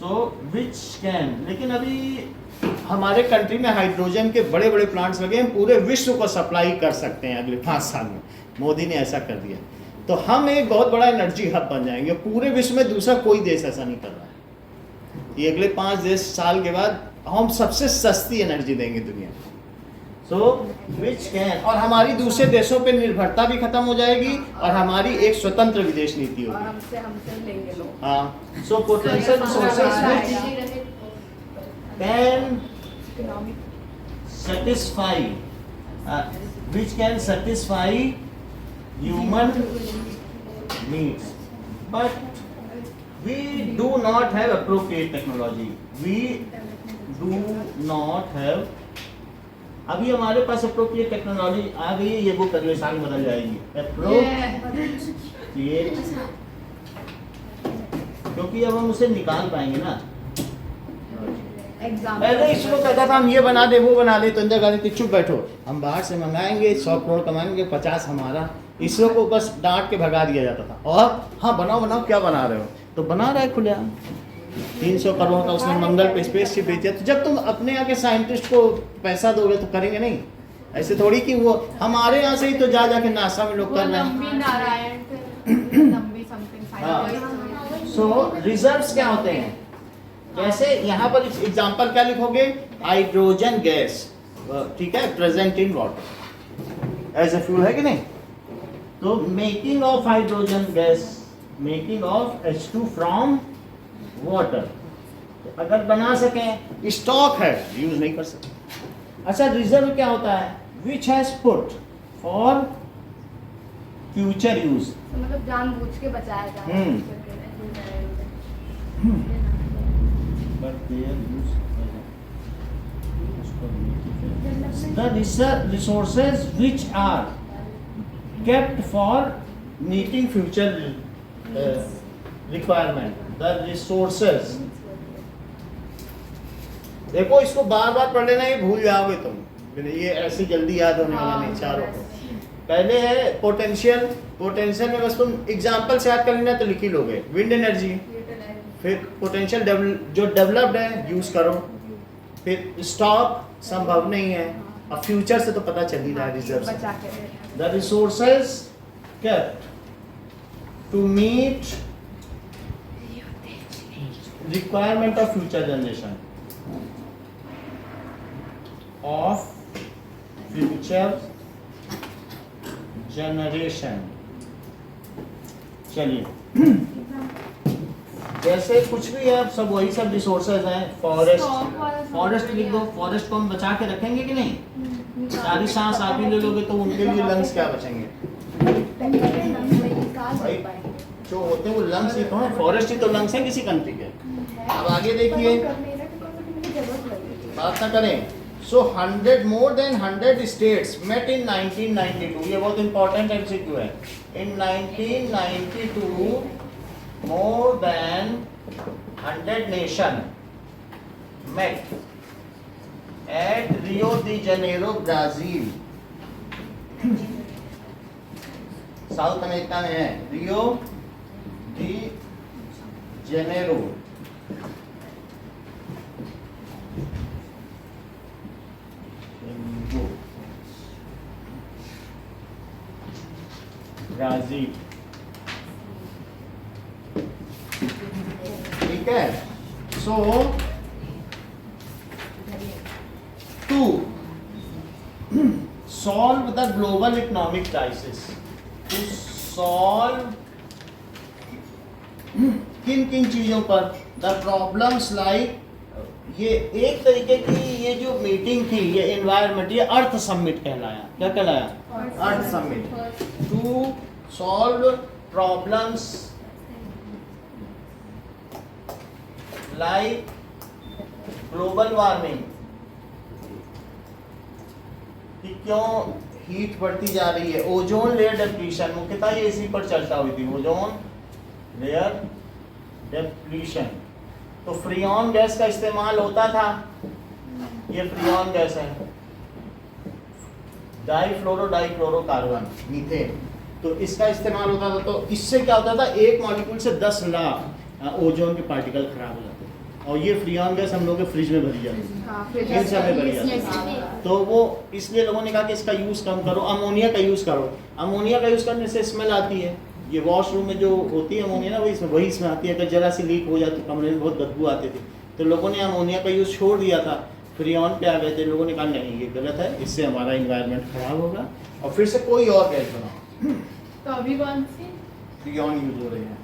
so which can, लेकिन अभी हमारे कंट्री में हाइड्रोजन के बड़े बड़े प्लांट्स लगे हैं, पूरे विश्व को सप्लाई कर सकते हैं अगले 5 साल में. मोदी ने ऐसा कर दिया, तो हम एक बहुत बड़ा एनर्जी हब बन जाएंगे. पूरे विश्व में दूसरा कोई देश ऐसा नहीं कर रहा है. ये अगले 5 साल के बाद हम सबसे सस्ती एनर्जी देंगे दुनिया में. सो विच कैन, और हमारी दूसरे देशों पे निर्भरता भी खत्म हो जाएगी और हमारी एक स्वतंत्र विदेश नीति और होगी. हमसे लेंगे लोग. हाँ, so potential resources can satisfy, which can satisfy human needs, but we do not have appropriate technology. We do not have, अभी हमारे पास appropriate technology आ गई है, ये बुक अगले साल बदल जाएगी. Appropriate, क्योंकि अब हम उसे निकाल पाएंगे ना. पहले इसरो कहता था हम ये बना दे वो बना दे, तो इंदिरा गांधी थी चुप बैठो, हम बाहर से मंगाएंगे, 100 करोड़ कमाएंगे, 50 हमारा. इसरो को बस डांट के भगा दिया जाता था. और हाँ, बनाओ बनाओ, क्या बना रहे हो. तो बना रहा है खुला 300 करोड़ का उसने मंगल पे स्पेसशिप भेजा। तो जब तुम अपने यहाँ के साइंटिस्ट को पैसा दोगे तो करेंगे नहीं, ऐसे थोड़ी कि वो हमारे यहाँ से ही तो जा जाके नासा में लोग कर रहे हैं। लंबी नारायण लंबी समथिंग सो रिजर्व्स क्या होते हैं, जैसे यहाँ पर एग्जांपल क्या लिखोगे, हाइड्रोजन गैस, ठीक है, present in water as a fuel, है कि नहीं। तो making of hydrogen gas, making of H2 from water, अगर बना सकें, स्टॉक है, यूज नहीं कर सकते। अच्छा, रिजर्व क्या होता है, which has put for future use, मतलब जानबूझ के बचाया जा रहा हम्म। है। but their use the resources which are kept for meeting future requirement, the resources, देखो इसको बार बार पढ़ लेना, ये भूल जाओगे तुम, ये ऐसे जल्दी याद होने वाला नहीं। चारों को पहले है पोटेंशियल, पोटेंशियल में बस तुम एग्जांपल से याद कर लेना तो लिख ही लोगे, विंड एनर्जी, फिर पोटेंशियल जो डेवलप्ड है यूज करो, फिर स्टॉक संभव नहीं है, अब फ्यूचर से तो पता चल ही रहा है रिजर्व से। The resources kept to meet requirement of future generation, of future generation. चलिए, जैसे कुछ भी है, अब सब वही सब रिसोर्सेज हैं। फॉरेस्ट, फॉरेस्ट लिख दो, फॉरेस्ट को हम बचा के रखेंगे कि नहीं, सारी सांस आप ही ले लोगे तो उनके लिए लंग्स क्या बचेंगे भाई, जो होते हैं वो लंग्स ही तो हैं, फॉरेस्ट ही तो लंग्स हैं किसी कंट्री के। अब आगे देखिए, बात ना करें। सो 100 more than 100 states met in 1992, ये बहुत इंपॉर्टेंट एमसीक्यू है। इन 1992 more than 100 nation met at Rio de Janeiro, Brazil, South America में है, रियो डी जेनेरो। ब्राजील, ठीक है। So to solve the global economic crisis, to solve किन किन चीजों पर, द प्रॉब्लम्स लाइक, ये एक तरीके की ये जो मीटिंग थी, ये एनवायरमेंट, ये अर्थ समिट कहलाया। क्या कहलाया, earth summit. To solve problems like global warming, कि क्यों हीट बढ़ती जा रही है, ओजोन लेयर डिप्लीशन, मुख्यतः ये इसी पर चर्चा हुई थी, ओजोन लेयर डिप्लीशन। तो फ्रीऑन गैस का इस्तेमाल होता था, ये फ्रीऑन गैस है, डाइफ्लोरोकार्बन, मीथेन, तो इसका इस्तेमाल होता था। तो इससे क्या होता था, एक मॉलिक्यूल से 10 लाख ओजोन के पार्टिकल खराब हो जाते थे, और ये फ्रीऑन गैस हम लोग के फ्रिज में भरी जाती है, इन सब में भरी जाती है। तो वो इसलिए लोगों ने कहा कि इसका यूज़ कम करो, अमोनिया का यूज़ करो। अमोनिया का यूज़ करने से स्मेल आती है, ये वॉशरूम में जो होती है अमोनिया ना, वही इसमें आती है, अगर जरा सी लीक हो जाए तो कमरे में बहुत बदबू आती थी। तो लोगों ने अमोनिया का यूज़ छोड़ दिया था, फ्रीऑन पे आ गए थे। लोगों ने कहा नहीं ये गलत है, इससे हमारा इन्वायरमेंट खराब होगा, और फिर से कोई और गैस बनाओ। तो अभी कौन सी फ्रीऑन यूज हो रहे हैं।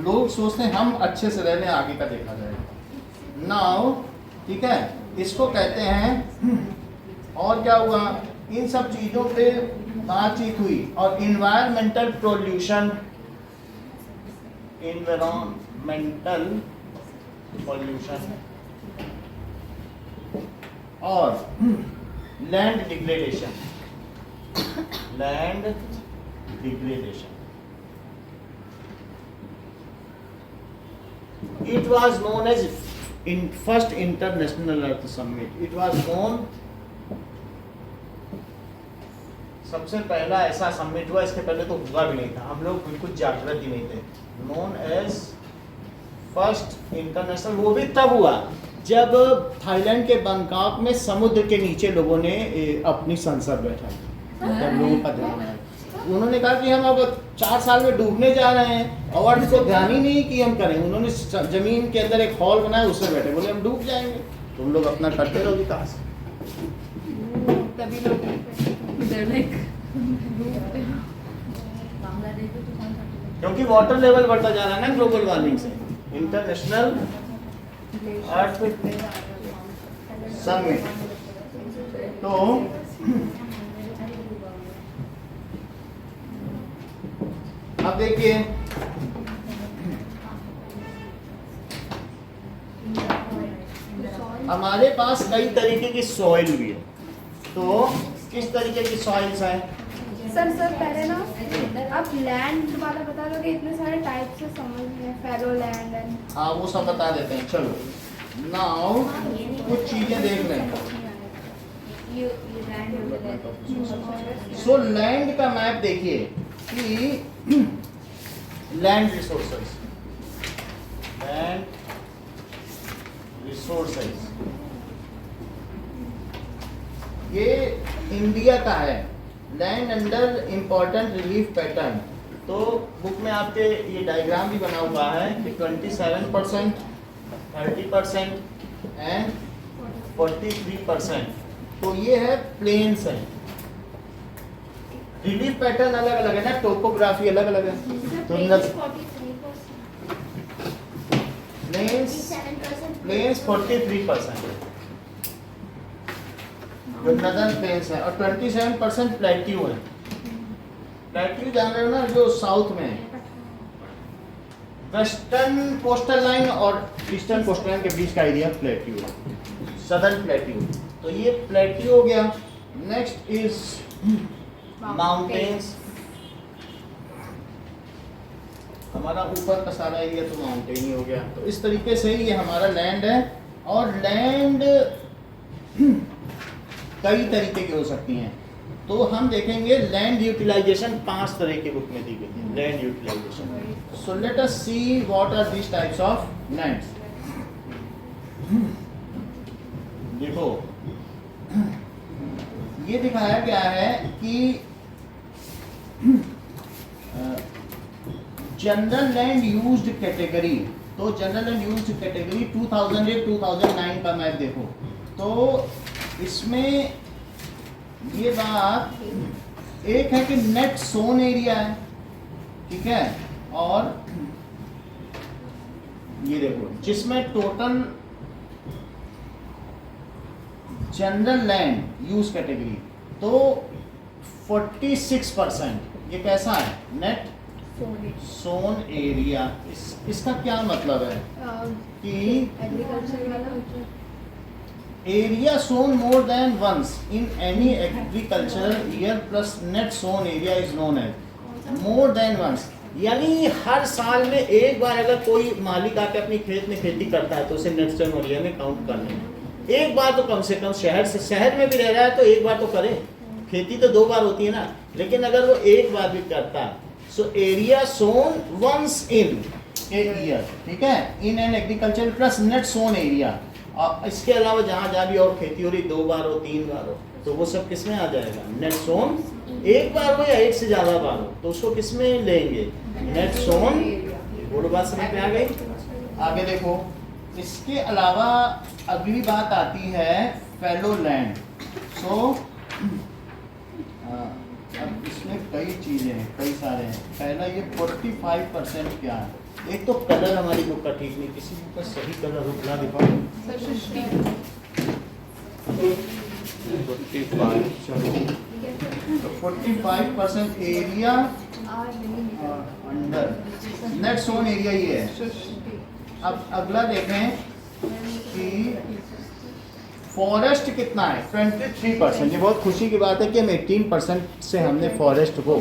लोग सोचते हैं हम अच्छे से रहने, आगे का देखा जाएगा। नाउ ठीक है, इसको कहते हैं। और क्या हुआ, इन सब चीज़ों पे बातचीत हुई, और इन्वायरमेंटल पोल्यूशन, इन्वायरमेंटल पोल्यूशन और land degradation, land degradation. It was known as in first international Earth Summit. It was known, सबसे पहला ऐसा समिट हुआ, इसके पहले तो हुआ भी नहीं था, हम लोग बिल्कुल जागृत ही नहीं थे। Known as फर्स्ट इंटरनेशनल वो भी तब हुआ जब थाईलैंड के बैंकॉक में समुद्र के नीचे लोगों ने अपनी संसद बैठाई। जब लोगों का ध्यान आया, उन्होंने कहा कि हम अब 4 साल में डूबने जा रहे हैं और इसको ध्यान ही नहीं कि हम करें। उन्होंने जमीन के अंदर एक हॉल बनाया, उसमें बैठे, बोले हम डूब जाएंगे, तुम लोग अपना करते रहो विकास। तभी लोग क्योंकि वाटर लेवल बढ़ता जा रहा है ना ग्लोबल वार्मिंग से। इंटरनेशनल अर्थ समिट, तो अब देखिए हमारे पास कई तरीके की सॉइल भी है। तो किस तरीके की सॉइल्स हैं? सर पहले ना आप लैंड वाला बता दो कि इतने सारे टाइप से समझ में, फैरो लैंड एंड हाँ वो सब बता देते हैं। चलो नाउ कुछ चीजें देख लें। सो लैंड का मैप देखिए कि लैंड रिसोर्सेस, ये इंडिया का है। Land under important relief pattern, तो बुक में आपके ये डायग्राम भी बना हुआ है कि 27%, 30% एंड 43%। तो ये है प्लेन्स है। रिलीफ पैटर्न अलग अलग है ना, टोपोग्राफी अलग अलग है। तो प्लेन्स 43% जो नदर्न प्लेन्स है, और 27% प्लेट्यू है। प्लेट्यू जान रहे हो ना, जो साउथ में है। वेस्टर्न कोस्टल लाइन और ईस्टर्न कोस्टल लाइन के बीच का एरिया प्लेट्यू है, सदर्न प्लेट्यू। तो ये प्लेट्यू हो गया। Next is mountains. हमारा ऊपर का सारा एरिया तो माउंटेन ही हो गया। तो इस तरीके से ये हमारा लैंड है। और लैंड कई तरीके की हो सकती हैं। तो हम देखेंगे लैंड यूटिलाइजेशन 5 तरह की बुक में दी गई है। Land utilisation, so let us see what are this types of lands. देखो ये दिखाया गया है कि जनरल लैंड यूज्ड कैटेगरी। तो जनरल लैंड यूज्ड कैटेगरी 2008-2009 का मैप देखो। तो इसमें ये बात एक है कि नेट सोन एरिया है, ठीक है, और ये देखो जिसमें total general land use category तो 46%। ये कैसा है? Net sown area. इसका क्या मतलब है कि area sown more than once in any agricultural year plus net sown area is known as more than once. यानी हर साल में एक बार अगर कोई मालिक आके अपनी खेत में खेती करता है तो उसे नेट सोन एरिया में काउंट कर लें। एक बार तो कम से कम शहर में भी रह रहा है तो एक बार तो करे। खेती तो 2 बार होती है ना, लेकिन अगर वो एक बार भी करता है so area sown once in a year, ठीक है, in an agriculture plus net sown area. और इसके अलावा जहाँ जहाँ भी और खेती हो रही 2 बार हो 3 बार हो तो वो सब किस में आ जाएगा? Net sown. एक बार हो या एक से ज़्यादा बार हो तो उसको किस में लेंगे? Net sown. बोलो बात समझ में आ गई? आगे देखो, इसके अलावा अगली बात आती है फैलो लैंड। सो अब इसमें कई चीज़ें हैं, कई सारे हैं। पहला ये 45% क्या है? एक तो कलर हमारी बुक का ठीक नहीं, किसी बुक का सही कलर उतना दिखाओ। 45, चलो तो 45% area under net sown area ये है। अब अगला देखें कि फॉरेस्ट कितना है? 23%। ये बहुत खुशी की बात है कि हम 18% से हमने फॉरेस्ट को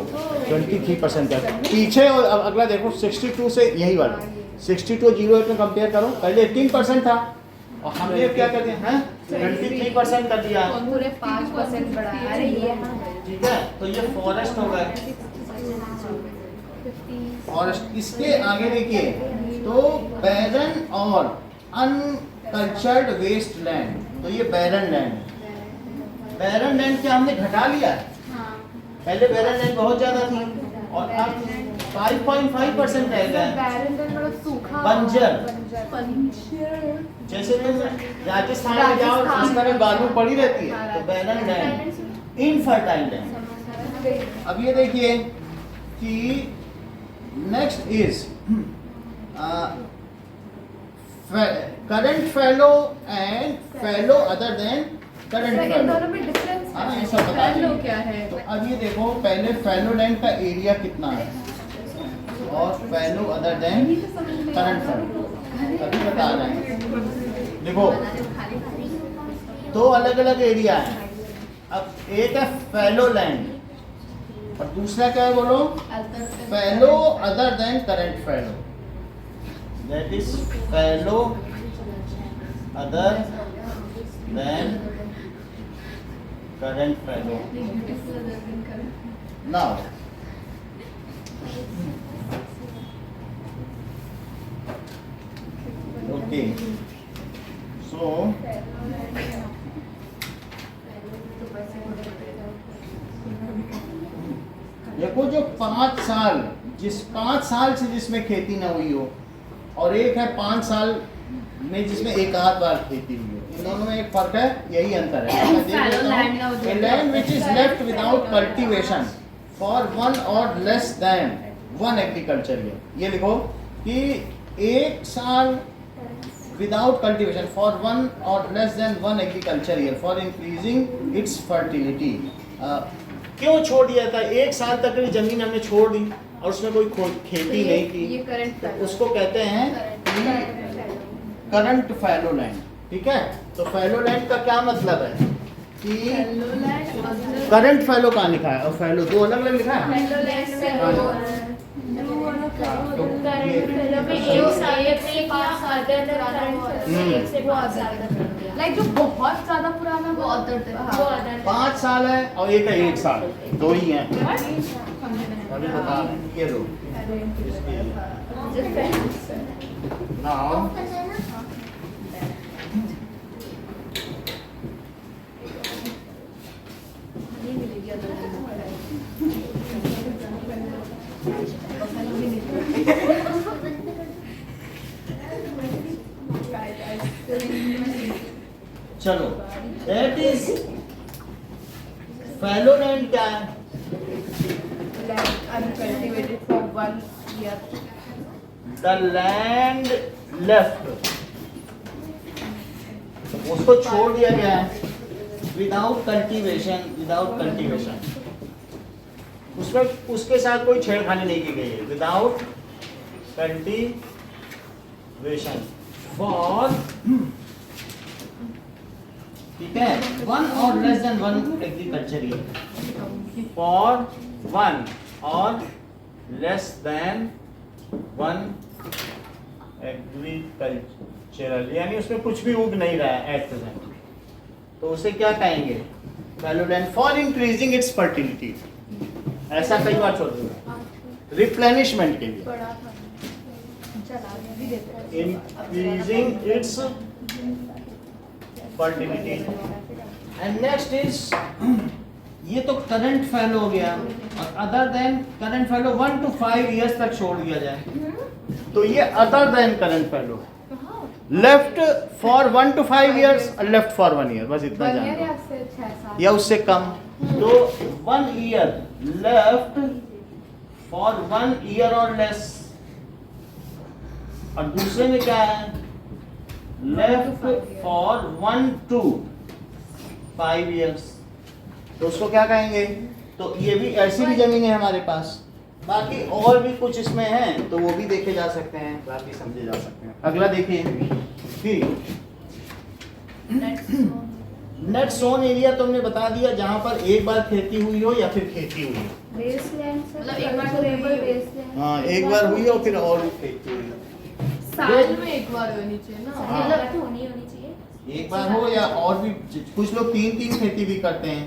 23% कर पीछे। और अब अगला देखो 62 से, यही वाला 62 08 में कंपेयर करो। पहले 18% था और हमने क्या कर दिया है? 23% कर दिया, पूरे 5% बढ़ाया। अरे ये ठीक है। तो ये फॉरेस्ट होगा। फॉरेस्ट। इसके आगे देखिए तो बैरन और अनकल्चर्ड वेस्ट लैंड, तो ये बैरन लैंड है। बैरन लैंड क्या हमने घटा लिया है? पहले बैरन लैंड बहुत ज्यादा थी और अब 5.5% रह गया है। बैरन लैंड मतलब सूखा बंजर। जैसे तुम राजस्थान में जाओ रास्ते में बालू पड़ी रहती है, तो बैरन लैंड, इनफर्टाइल लैंड। अब ये देखिए कि next is current fellow and fellow other than current in fellow. दोनों में डिफरेंस हाँ ये सब बता फेलो देंगे। क्या है? तो अब ये देखो पहले फेलो लैंड का एरिया कितना है और fellow other than current fellow अभी बता रहे हैं। देखो दो अलग अलग एरिया है। अब एक है फेलो लैंड और दूसरा क्या है बोलो? Fellow other than current fellow, that is fellow other than current fellow. Now okay so देखो जो 5 साल 5 साल से जिसमें खेती ना हुई हो और एक है 5 साल में जिसमें एक आध बार खेती हुई हो, इन दोनों में एक फर्क है, यही अंतर है। Land which is left without cultivation for 1 और लेस देन 1 एग्रीकल्चर ईयर। ये लिखो कि 1 साल विदाउट कल्टीवेशन फॉर 1 और less than 1 agriculture year for increasing its fertility. क्यों छोड़ दिया था? 1 साल तक की जमीन हमने छोड़ दी और उसमें कोई खेती नहीं की, ये करंट तो उसको कहते हैं करंट फैलो लैंड। ठीक है, तो फैलो लैंड का क्या मतलब है कि करंट फैलो कहाँ लिखा है और फैलो दो अलग अलग लिखा है। लाइक जो बहुत ज्यादा पुराना वो अदर 5 साल है और एक है 1 साल, दो ही हैं। अभी बता रहे हैं, ये दो। नाउ चलो दैट इज फैलो लैंड क्या है? Uncultivated for 1 year. The land left, उसको छोड़ दिया गया है विदाउट कल्टीवेशन, उसमें उसके साथ कोई छेड़खानी नहीं की गई है। विदाउट कल्टीवेशन फॉर, ठीक है, 1 और less than 1 agriculture year, for 1 और लेस देन 1 एग्रीकल्चरल, यानी उसमें कुछ भी उग नहीं रहा है एट प्रेजेंट, तो उसे क्या कहेंगे? Fallow land for increasing its fertility. ऐसा कई बार छोड़ दूंगा रिप्लेनिशमेंट के लिए, increasing its fertility. And next is, ये तो करंट फैलो हो गया, और other than current fellow 1 to 5 years तक छोड़ दिया जाए, तो ये अदर देन करंट फैलो है। Left for 1 to 5 years, left for 1 year, बस इतना जान लो, या उससे कम। तो 1 ईयर लेफ्ट फॉर 1 ईयर और लेस, और दूसरे में क्या है? लेफ्ट फॉर 1 to 5 इयर्स, तो उसको क्या कहेंगे? तो ये भी ऐसी भी जमीन है हमारे पास। बाकी और भी कुछ इसमें है तो वो भी देखे जा सकते हैं, बाकी समझे जा सकते हैं। अगला देखिए, नेट सोन एरिया तुमने बता दिया जहां पर एक बार खेती हुई हो या फिर खेती हुई हो। मतलब एक बार हाँ, एक बार हुई हो फिर और भी खेती हुई हो। साल में एक बार होनी चाहिए ना, हाँ। मतलब होनी चाहिए। एक बार हो या और भी, कुछ लोग 3 खेती भी करते हैं,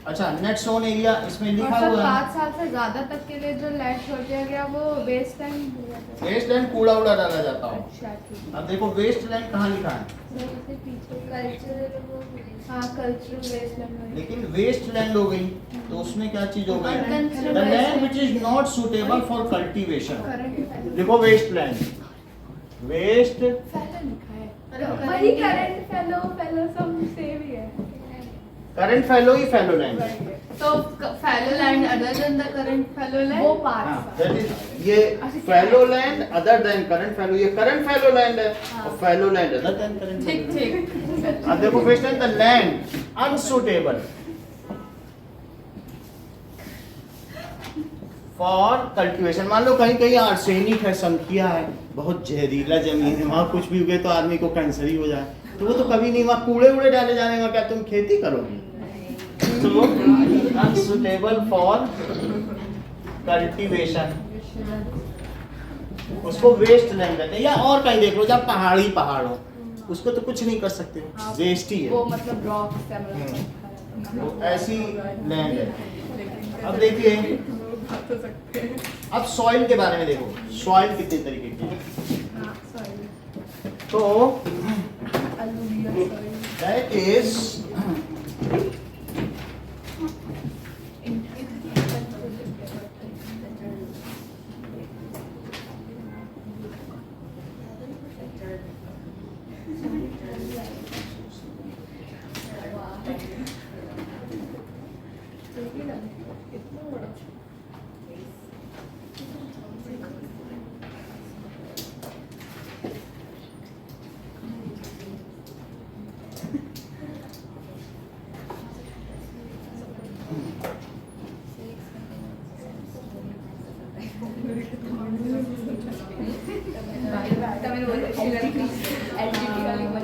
अच्छा नेट सोन एरिया इसमें और लिखा सर हुआ है 5 साल से ज्यादा तक के लिए जो लैंड छोड़ दिया गया वो वेस्ट लैंड हो जाता है। वेस्ट लैंड कूड़ा उड़ा डाला जाता हो। अच्छा ठीक अब देखो वेस्ट लैंड कहाँ लिखा है, है इससे पीछे हाँ कल्चरल वेस्ट लैंड लेकिन वेस्ट लैंड हो गई तो उसमें क्या चीज हो गई, Uncultured the land waste. Which is not suitable for cultivation. Current देखो वेस्ट लैंड, वेस्ट फैलो लिखा है अरे वही करंट फैलो सब सेम ही है। करंट फैलो ही फैलो लैंड। तो fallow land other than the current fallow land वो हाँ, पार्ट that is ये fallow land other than current fallow, ये करंट फैलो लैंड है और fallow land other than current. ठीक ठीक। अब देखो waste land the land unsuitable for cultivation. मान लो कहीं कहीं आर्सेनिक है, संखिया है, बहुत जहरीला जमीन है, वहां कुछ भी उगे तो आदमी को कैंसर ही हो जाए, तो वो तो कभी नहीं, वहां कूड़े उड़े डाले जाने में क्या तुम खेती करोगे? तो अनसुटेबल फॉर कल्टीवेशन, उसको वेस्ट लैंड कहते हैं। या और कहीं देख लो जब पहाड़ हो, उसको तो कुछ नहीं कर सकते हो, वेस्ट ही वो है, मतलब रॉक से वो ऐसी लैंड है। अब देखिए अब सॉइल के बारे में देखो, सॉइल कितने तरीके की है। तो that is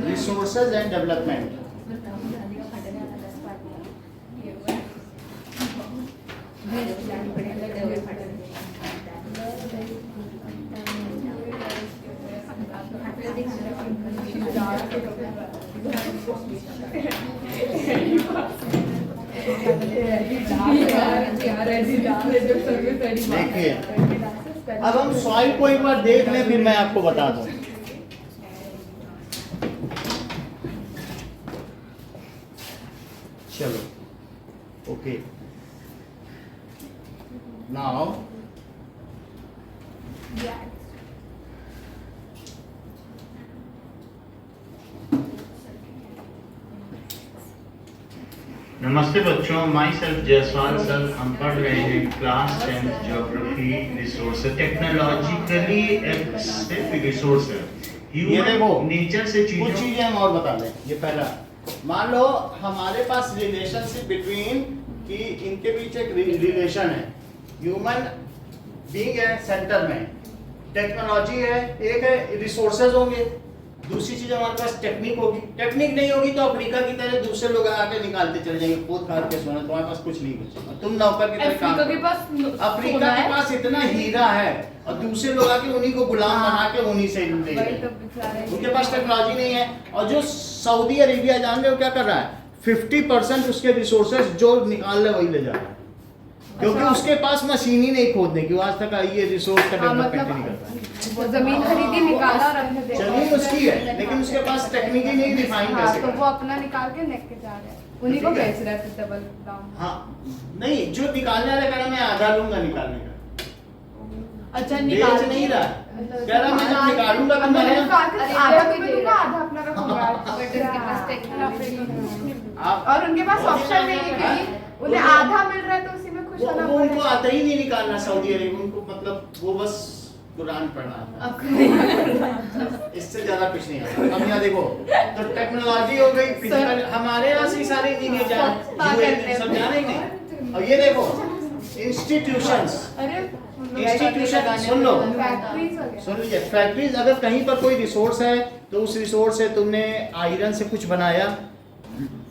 resources and development. देखिए अब हम सॉइल को एक बार देख लें फिर मैं आपको बता दूं। चलो ओके नाउ नमस्ते बच्चों, माई सेल्फ जयसवाल सर। हम पढ़ रहे हैं क्लास 10 ज्योग्राफी रिसोर्स, टेक्नोलॉजिकली एक रिसोर्स है। ये देखो नेचर से कुछ चीजों चीजें हम और बता दें। ये पहला, मान लो हमारे पास रिलेशनशिप बिटवीन कि इनके बीच एक रिलेशन है, ह्यूमन बीइंग है सेंटर में, टेक्नोलॉजी है, एक है रिसोर्सेज होंगे, दूसरी चीज हमारे पास टेक्निक होगी। टेक्निक नहीं होगी तो अफ्रीका की तरह दूसरे लोग आके निकालते चले जाएंगे, खुद खा के सोना, तुम्हारे पास कुछ नहीं बचेगा, तुम नौकर की तरह काम अफ्रीका के करो। पास अफ्रीका के पास इतना हीरा है और दूसरे लोग आके उन्हीं को गुलाम बना के उन्हीं से ले रहे हैं। उनके पास टेक्नोलॉजी नहीं है। और जो सऊदी अरेबिया जान रहे हो क्या कर रहा है, 50% उसके रिसोर्सेज जो निकाल रहे वही ले जा रहा है, क्योंकि उसके पास मशीन ही नहीं खोदने की, आज तक ये रिसोर्स का डेवलपमेंट नहीं करता है। वो जमीन खरीदी निकाला और रख दे। जमीन उसकी है लेकिन उसके पास टेक्निक ही नहीं रिफाइन हाँ, कैसे तो करना। वो अपना निकाल के नेक के जा रहे हैं, उन्हीं को ठीक है। बेच रहे हैं डबल दाम। हाँ नहीं, जो निकालने वाला कह रहा मैं आधा लूंगा निकालने का, अच्छा बेच निकाल नहीं रहा है। कह रहा मैं जब निकालूंगा तो मैंने मैं कहा कि अरे आधा भी तुम्हें दे दूंगा, रहा है। आधा अपना रखूंगा। बट उनके पास टेक्नोलॉजी आप और उनके पास ऑप्शन नहीं है कि उन्हें आधा मिल रहा है तो उसी में खुश होना वो उनको पड़ेगा। आता ही नहीं निकालना सऊदी अरेबिया, उनको मतलब वो बस कुरान पढ़ना आता है। इससे ज्यादा कुछ नहीं आता। अब यहाँ देखो तो टेक्नोलॉजी हो गई, फिजिकल, हमारे यहाँ से सारे इंजीनियर सब जाने ही नहीं। और ये देखो इंस्टीट्यूशंस, इंस्टीट्यूशन सुन लो, फैक्ट्रीज वगैरह। सुन लीजिए, फैक्ट्रीज, अगर कहीं पर कोई रिसोर्स है तो उस रिसोर्स से तुमने आयरन से कुछ बनाया,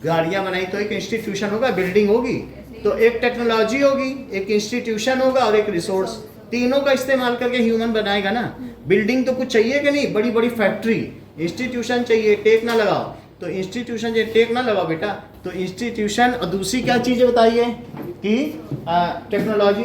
गाड़ियां बनाई, तो एक इंस्टीट्यूशन होगा, बिल्डिंग होगी, तो एक टेक्नोलॉजी होगी, एक इंस्टीट्यूशन होगा और एक रिसोर्स, तीनों का इस्तेमाल करके ह्यूमन बनाएगा ना। बिल्डिंग तो कुछ चाहिए कि नहीं, बड़ी बड़ी फैक्ट्री, इंस्टीट्यूशन चाहिए, टेक ना लगाओ, तो इंस्टीट्यूशन जो टेक ना लगा बेटा, तो इंस्टीट्यूशन, और दूसरी क्या चीज़ बताइए कि टेक्नोलॉजी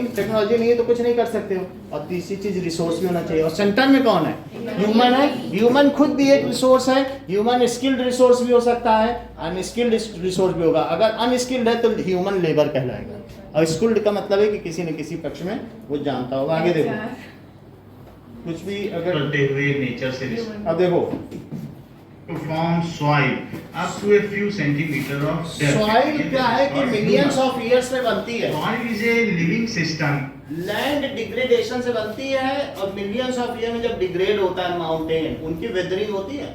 नहीं है तो कुछ नहीं कर सकते हो, और तीसरी चीज़ रिसोर्स भी होना चाहिए, और सेंटर में कौन है? ह्यूमन है। ह्यूमन खुद भी एक रिसोर्स है, ह्यूमन स्किल्ड रिसोर्स भी हो सकता है, अनस्किल्ड रिसोर्स भी होगा। अगर अनस्किल्ड है तो ह्यूमन लेबर कहलाएगा, और स्किल्ड का मतलब है कि किसी न किसी पक्ष में वो जानता होगा। आगे देखो, कुछ भी अगर करते हुए नेचर से अब देखो to form soil up to a few centimeter of depth. Soil क्या है कि मिलियंस ऑफ ईयर्स में बनती है। Soil is a living system. Land degradation से बनती है, और मिलियंस ऑफ ईयर में जब डिग्रेड होता है माउंटेन, उनकी वेदरिंग होती है,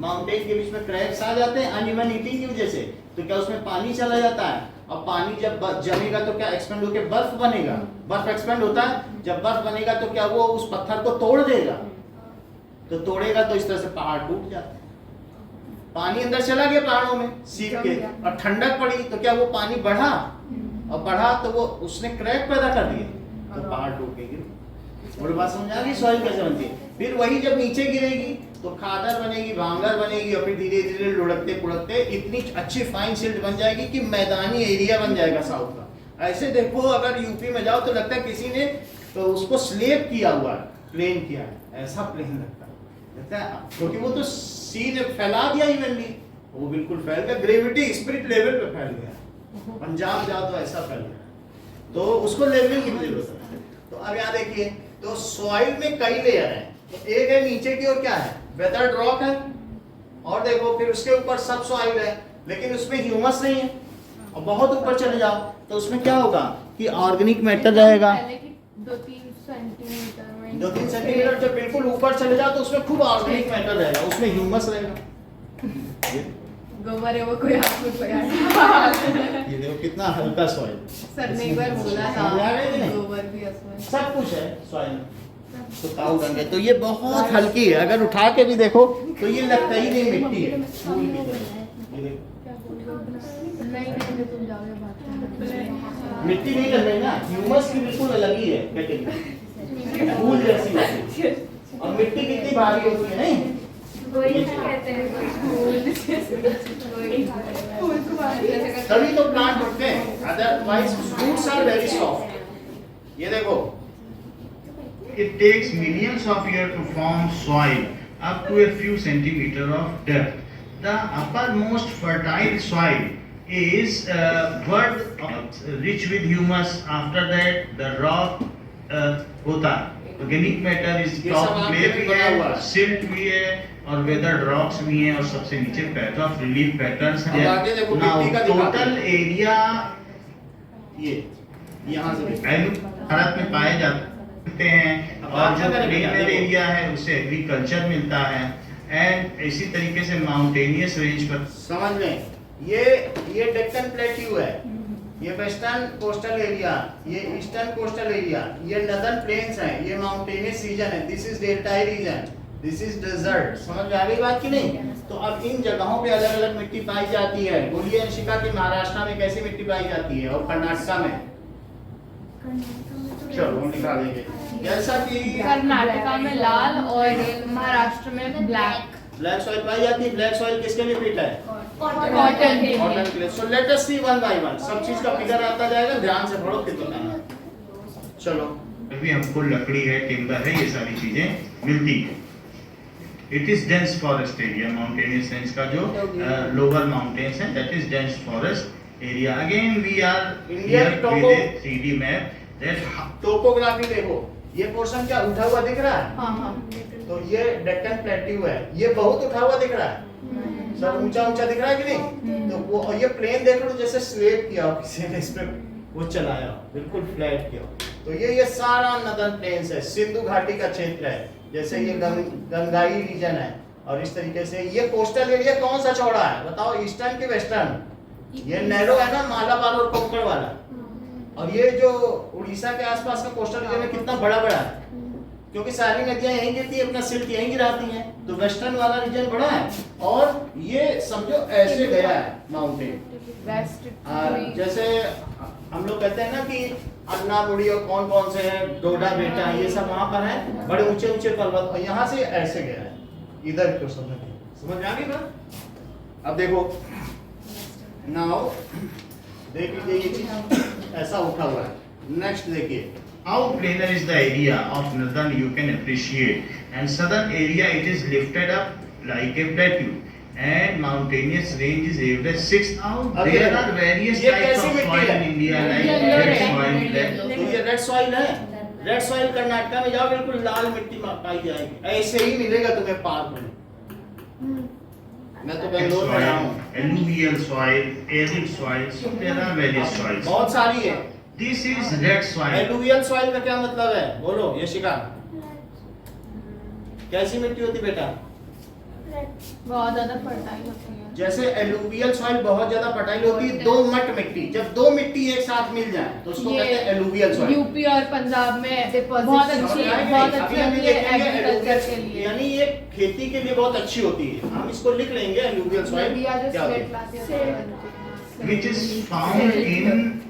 माउंटेन के बीच में क्रैक्स आ जाते हैं अनइवन हीटिंग की वजह से, तो क्या उसमें पानी चला जाता है, और पानी जब जमेगा तो क्या एक्सपेंड होकर बर्फ बनेगा, बर्फ एक्सपेंड होता है, जब बर्फ बनेगा तो क्या वो उस पत्थर को तोड़ देगा, तो तोड़ेगा तो इस तरह से पहाड़ टूट जाता है। पानी अंदर चला गया पहाड़ों में सीप के, और ठंडक पड़ी तो क्या वो पानी बढ़ा, और बढ़ा तो वो उसने क्रैक पैदा कर दिए, तो पहाड़ टूट के गिरे। और बात समझ आ गई सॉइल कैसे बनती है। फिर वही जब नीचे गिरेगी तो खादर बनेगी, भांगर बनेगी, और फिर धीरे धीरे लुढ़कते पुढ़कते इतनी अच्छी फाइन सिल्ट बन जाएगी कि मैदानी एरिया बन जाएगा साउथ का। ऐसे देखो, अगर यूपी में जाओ तो लगता है किसी ने तो उसको स्लेब किया हुआ है, प्लेन किया है, ऐसा प्लेन लगता है, क्योंकि वो तो सी ने फैला दिया इवनली, वो बिल्कुल फैल गया, ग्रेविटी स्पिरिट लेवल पे फैल गया। पंजाब जाओ तो ऐसा फैल गया, तो उसको लेवल की जरूरत है। तो अब यहाँ देखिए, तो सॉइल में कई लेयर हैं, तो एक है नीचे की ओर क्या है, वेदर्ड रॉक है, और देखो फिर उसके ऊपर सब सॉइल है, लेकिन उसमें ह्यूमस नहीं है। और बहुत ऊपर चले जाओ तो उसमें क्या होगा कि ऑर्गेनिक मैटर रहेगा। 2-3 सेंटीमीटर जब बिल्कुल ऊपर चले जाओ तो उसमें खूब ऑर्गेनिक मैटर रहेगा, उसमें ह्यूमस रहेगा। गोबर है वो कोई आपको कोई ये देखो कितना हल्का सॉइल, सर ने एक बार बोला था समझ आ रहा है? गोबर भी उसमें सब कुछ है सॉइल। तो काऊ डंग है, तो ये बहुत हल्की है, अगर उठा के भी देखो तो ये लगता ही नहीं मिट्टी है, फूल की तरह। ये देखो नहीं तुम जाओगे बात मिट्टी नहीं लग रही ना, ह्यूमस की बिल्कुल अलग ही है कैटेगरी, फूल जैसी होती है। और मिट्टी कितनी भारी होती है नहीं, तभी तो प्लांट उठते हैं, otherwise roots are very soft. ये देखो, It takes millions of years to form soil up to a few centimeter of depth. The uppermost fertile soil is rich with humus. After that, the rock होता है, organic matter is top layer भी है, silt भी है, और weathered rocks भी हैं, और सबसे नीचे path of relief patterns हैं। Now total area ये यहाँ से भारत में पाए जाते हैं, और जो प्लेन एरिया है उसे एग्रीकल्चर मिलता है, एंड इसी तरीके से माउंटेनियस रेंज पर समझ में, ये डेक्कन प्लेट्यू है, ये वेस्टर्न कोस्टल एरिया, ये ईस्टर्न कोस्टल एरिया, ये नदर्न प्लेन्स है, ये माउंटेनियस रीजन है, this is deltaic region, this is desert. समझ में आ गई बात की नहीं? तो अब इन जगहों पे अलग अलग मिट्टी पाई जाती है। बोलिए अंशिका कि महाराष्ट्र में कैसी मिट्टी पाई जाती है, और कर्नाटक में, चलो हम निकाल देंगे, जैसा कि कर्नाटका में लाल और महाराष्ट्र में ब्लैक सॉइल पाई जाती है। ब्लैक सॉइल किसके लिए फिट है? कॉटन के लिए। So let us see one by one, सब चीज का फिगर आता जाएगा, ध्यान से पढ़ो फिर बताना। चलो, अभी हमको लकड़ी है, टिम्बर है, ये सारी चीजें मिलती है। It is dense forest area, mountainous range का जो लोअर माउंटेन्स है, that is dense forest area. Again we are India की with a 3D map. Topography देखो, ये पोर्शन क्या उठा हुआ दिख रहा है? हाँ तो ये डेक्कन प्लेट्यू है, ये बहुत उठा हुआ दिख रहा है, सब ऊंचा ऊंचा दिख रहा है कि नहीं? तो वो, और ये प्लेन देख लो जैसे स्लेब किया हो किसी ने, इस पे वो चलाया बिल्कुल फ्लैट किया। तो ये सारा नदर्न प्लेन्स है, सिंधु घाटी का क्षेत्र है, जैसे ये गंगाई रीजन है, और इस तरीके से ये कोस्टल एरिया कौन सा चौड़ा है बताओ, ईस्टर्न की वेस्टर्न? ये नैरो है ना, मालाबार और कोंकण वाला। और ये जो उड़ीसा के आसपास का कोस्टल एरिया में कितना बड़ा बड़ा है, क्योंकि सारी नदियां यहीं गिरती है, अपना सिल्क यहीं गिराती हैं, तो वेस्टर्न वाला रीजन बड़ा है। और ये समझो ऐसे गया है माउंटेन, जैसे हम लोग कहते हैं ना कि अन्ना बुढ़ी और कौन कौन से हैं, डोडा बेटा, ये सब वहां पर है, बड़े ऊंचे ऊंचे पर्वत, और यहाँ से ऐसे गया है इधर को, समझ में आ गई बात? अब देखो नाउ देख लीजिए ये चीज ऐसा उठा हुआ है। नेक्स्ट देखिए How planar is the area of northern you can appreciate, and southern area it is lifted up like a plateau, and mountainous range is average 6. Now there are various ये types कैसी of मिट्टी soil है? in India like Yellow red red. soil, black. तो ये red soil है। Red soil Karnataka में जाओ बिल्कुल लाल मिट्टी पाई जाएगी, ऐसे ही मिलेगा तुम्हें पार्क में। मैं तो बेंगलोर में रहा हूँ। Alluvial soil, arid soil, so there are various soils. बहुत सारी है। This is red soil. Alluvial soil का क्या मतलब है? बोलो यशिका। कैसी मिट्टी होती बेटा? बहुत ज्यादा फर्टाइल होती है। जैसे एलुवियल सॉइल बहुत ज्यादा फर्टाइल होती है, दो मट मिट्टी, जब दो मिट्टी एक साथ मिल जाए तो उसको कहते हैं एलुवियल सॉइल। यूपी और पंजाब में बहुत अच्छी होती है एग्रीकल्चर के लिए, यानी ये खेती के लिए बहुत अच्छी होती है। हम इसको लिख लेंगे एलुवियल सॉइल क्या होती है। Which is found in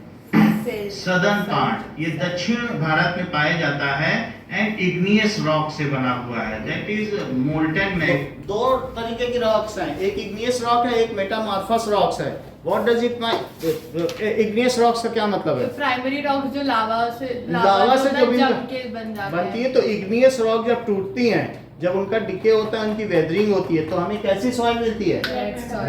southern part, ये दक्षिण भारत में पाया जाता है, एंड इग्नियस रॉक से बना हुआ है, दैट इज मोल्टन मैग। दो तरीके की रॉक्स हैं, एक इग्नियस रॉक है, एक मेटामॉर्फस रॉक्स है। What does it mean? Igneous rocks का क्या मतलब है? प्राइमरी रॉक जो लावा से जो जम के बनती है। तो इग्नियस रॉक जब टूटती हैं, जब उनका डिके होता है, उनकी वेदरिंग होती है, तो हमें कैसी सॉइल मिलती है?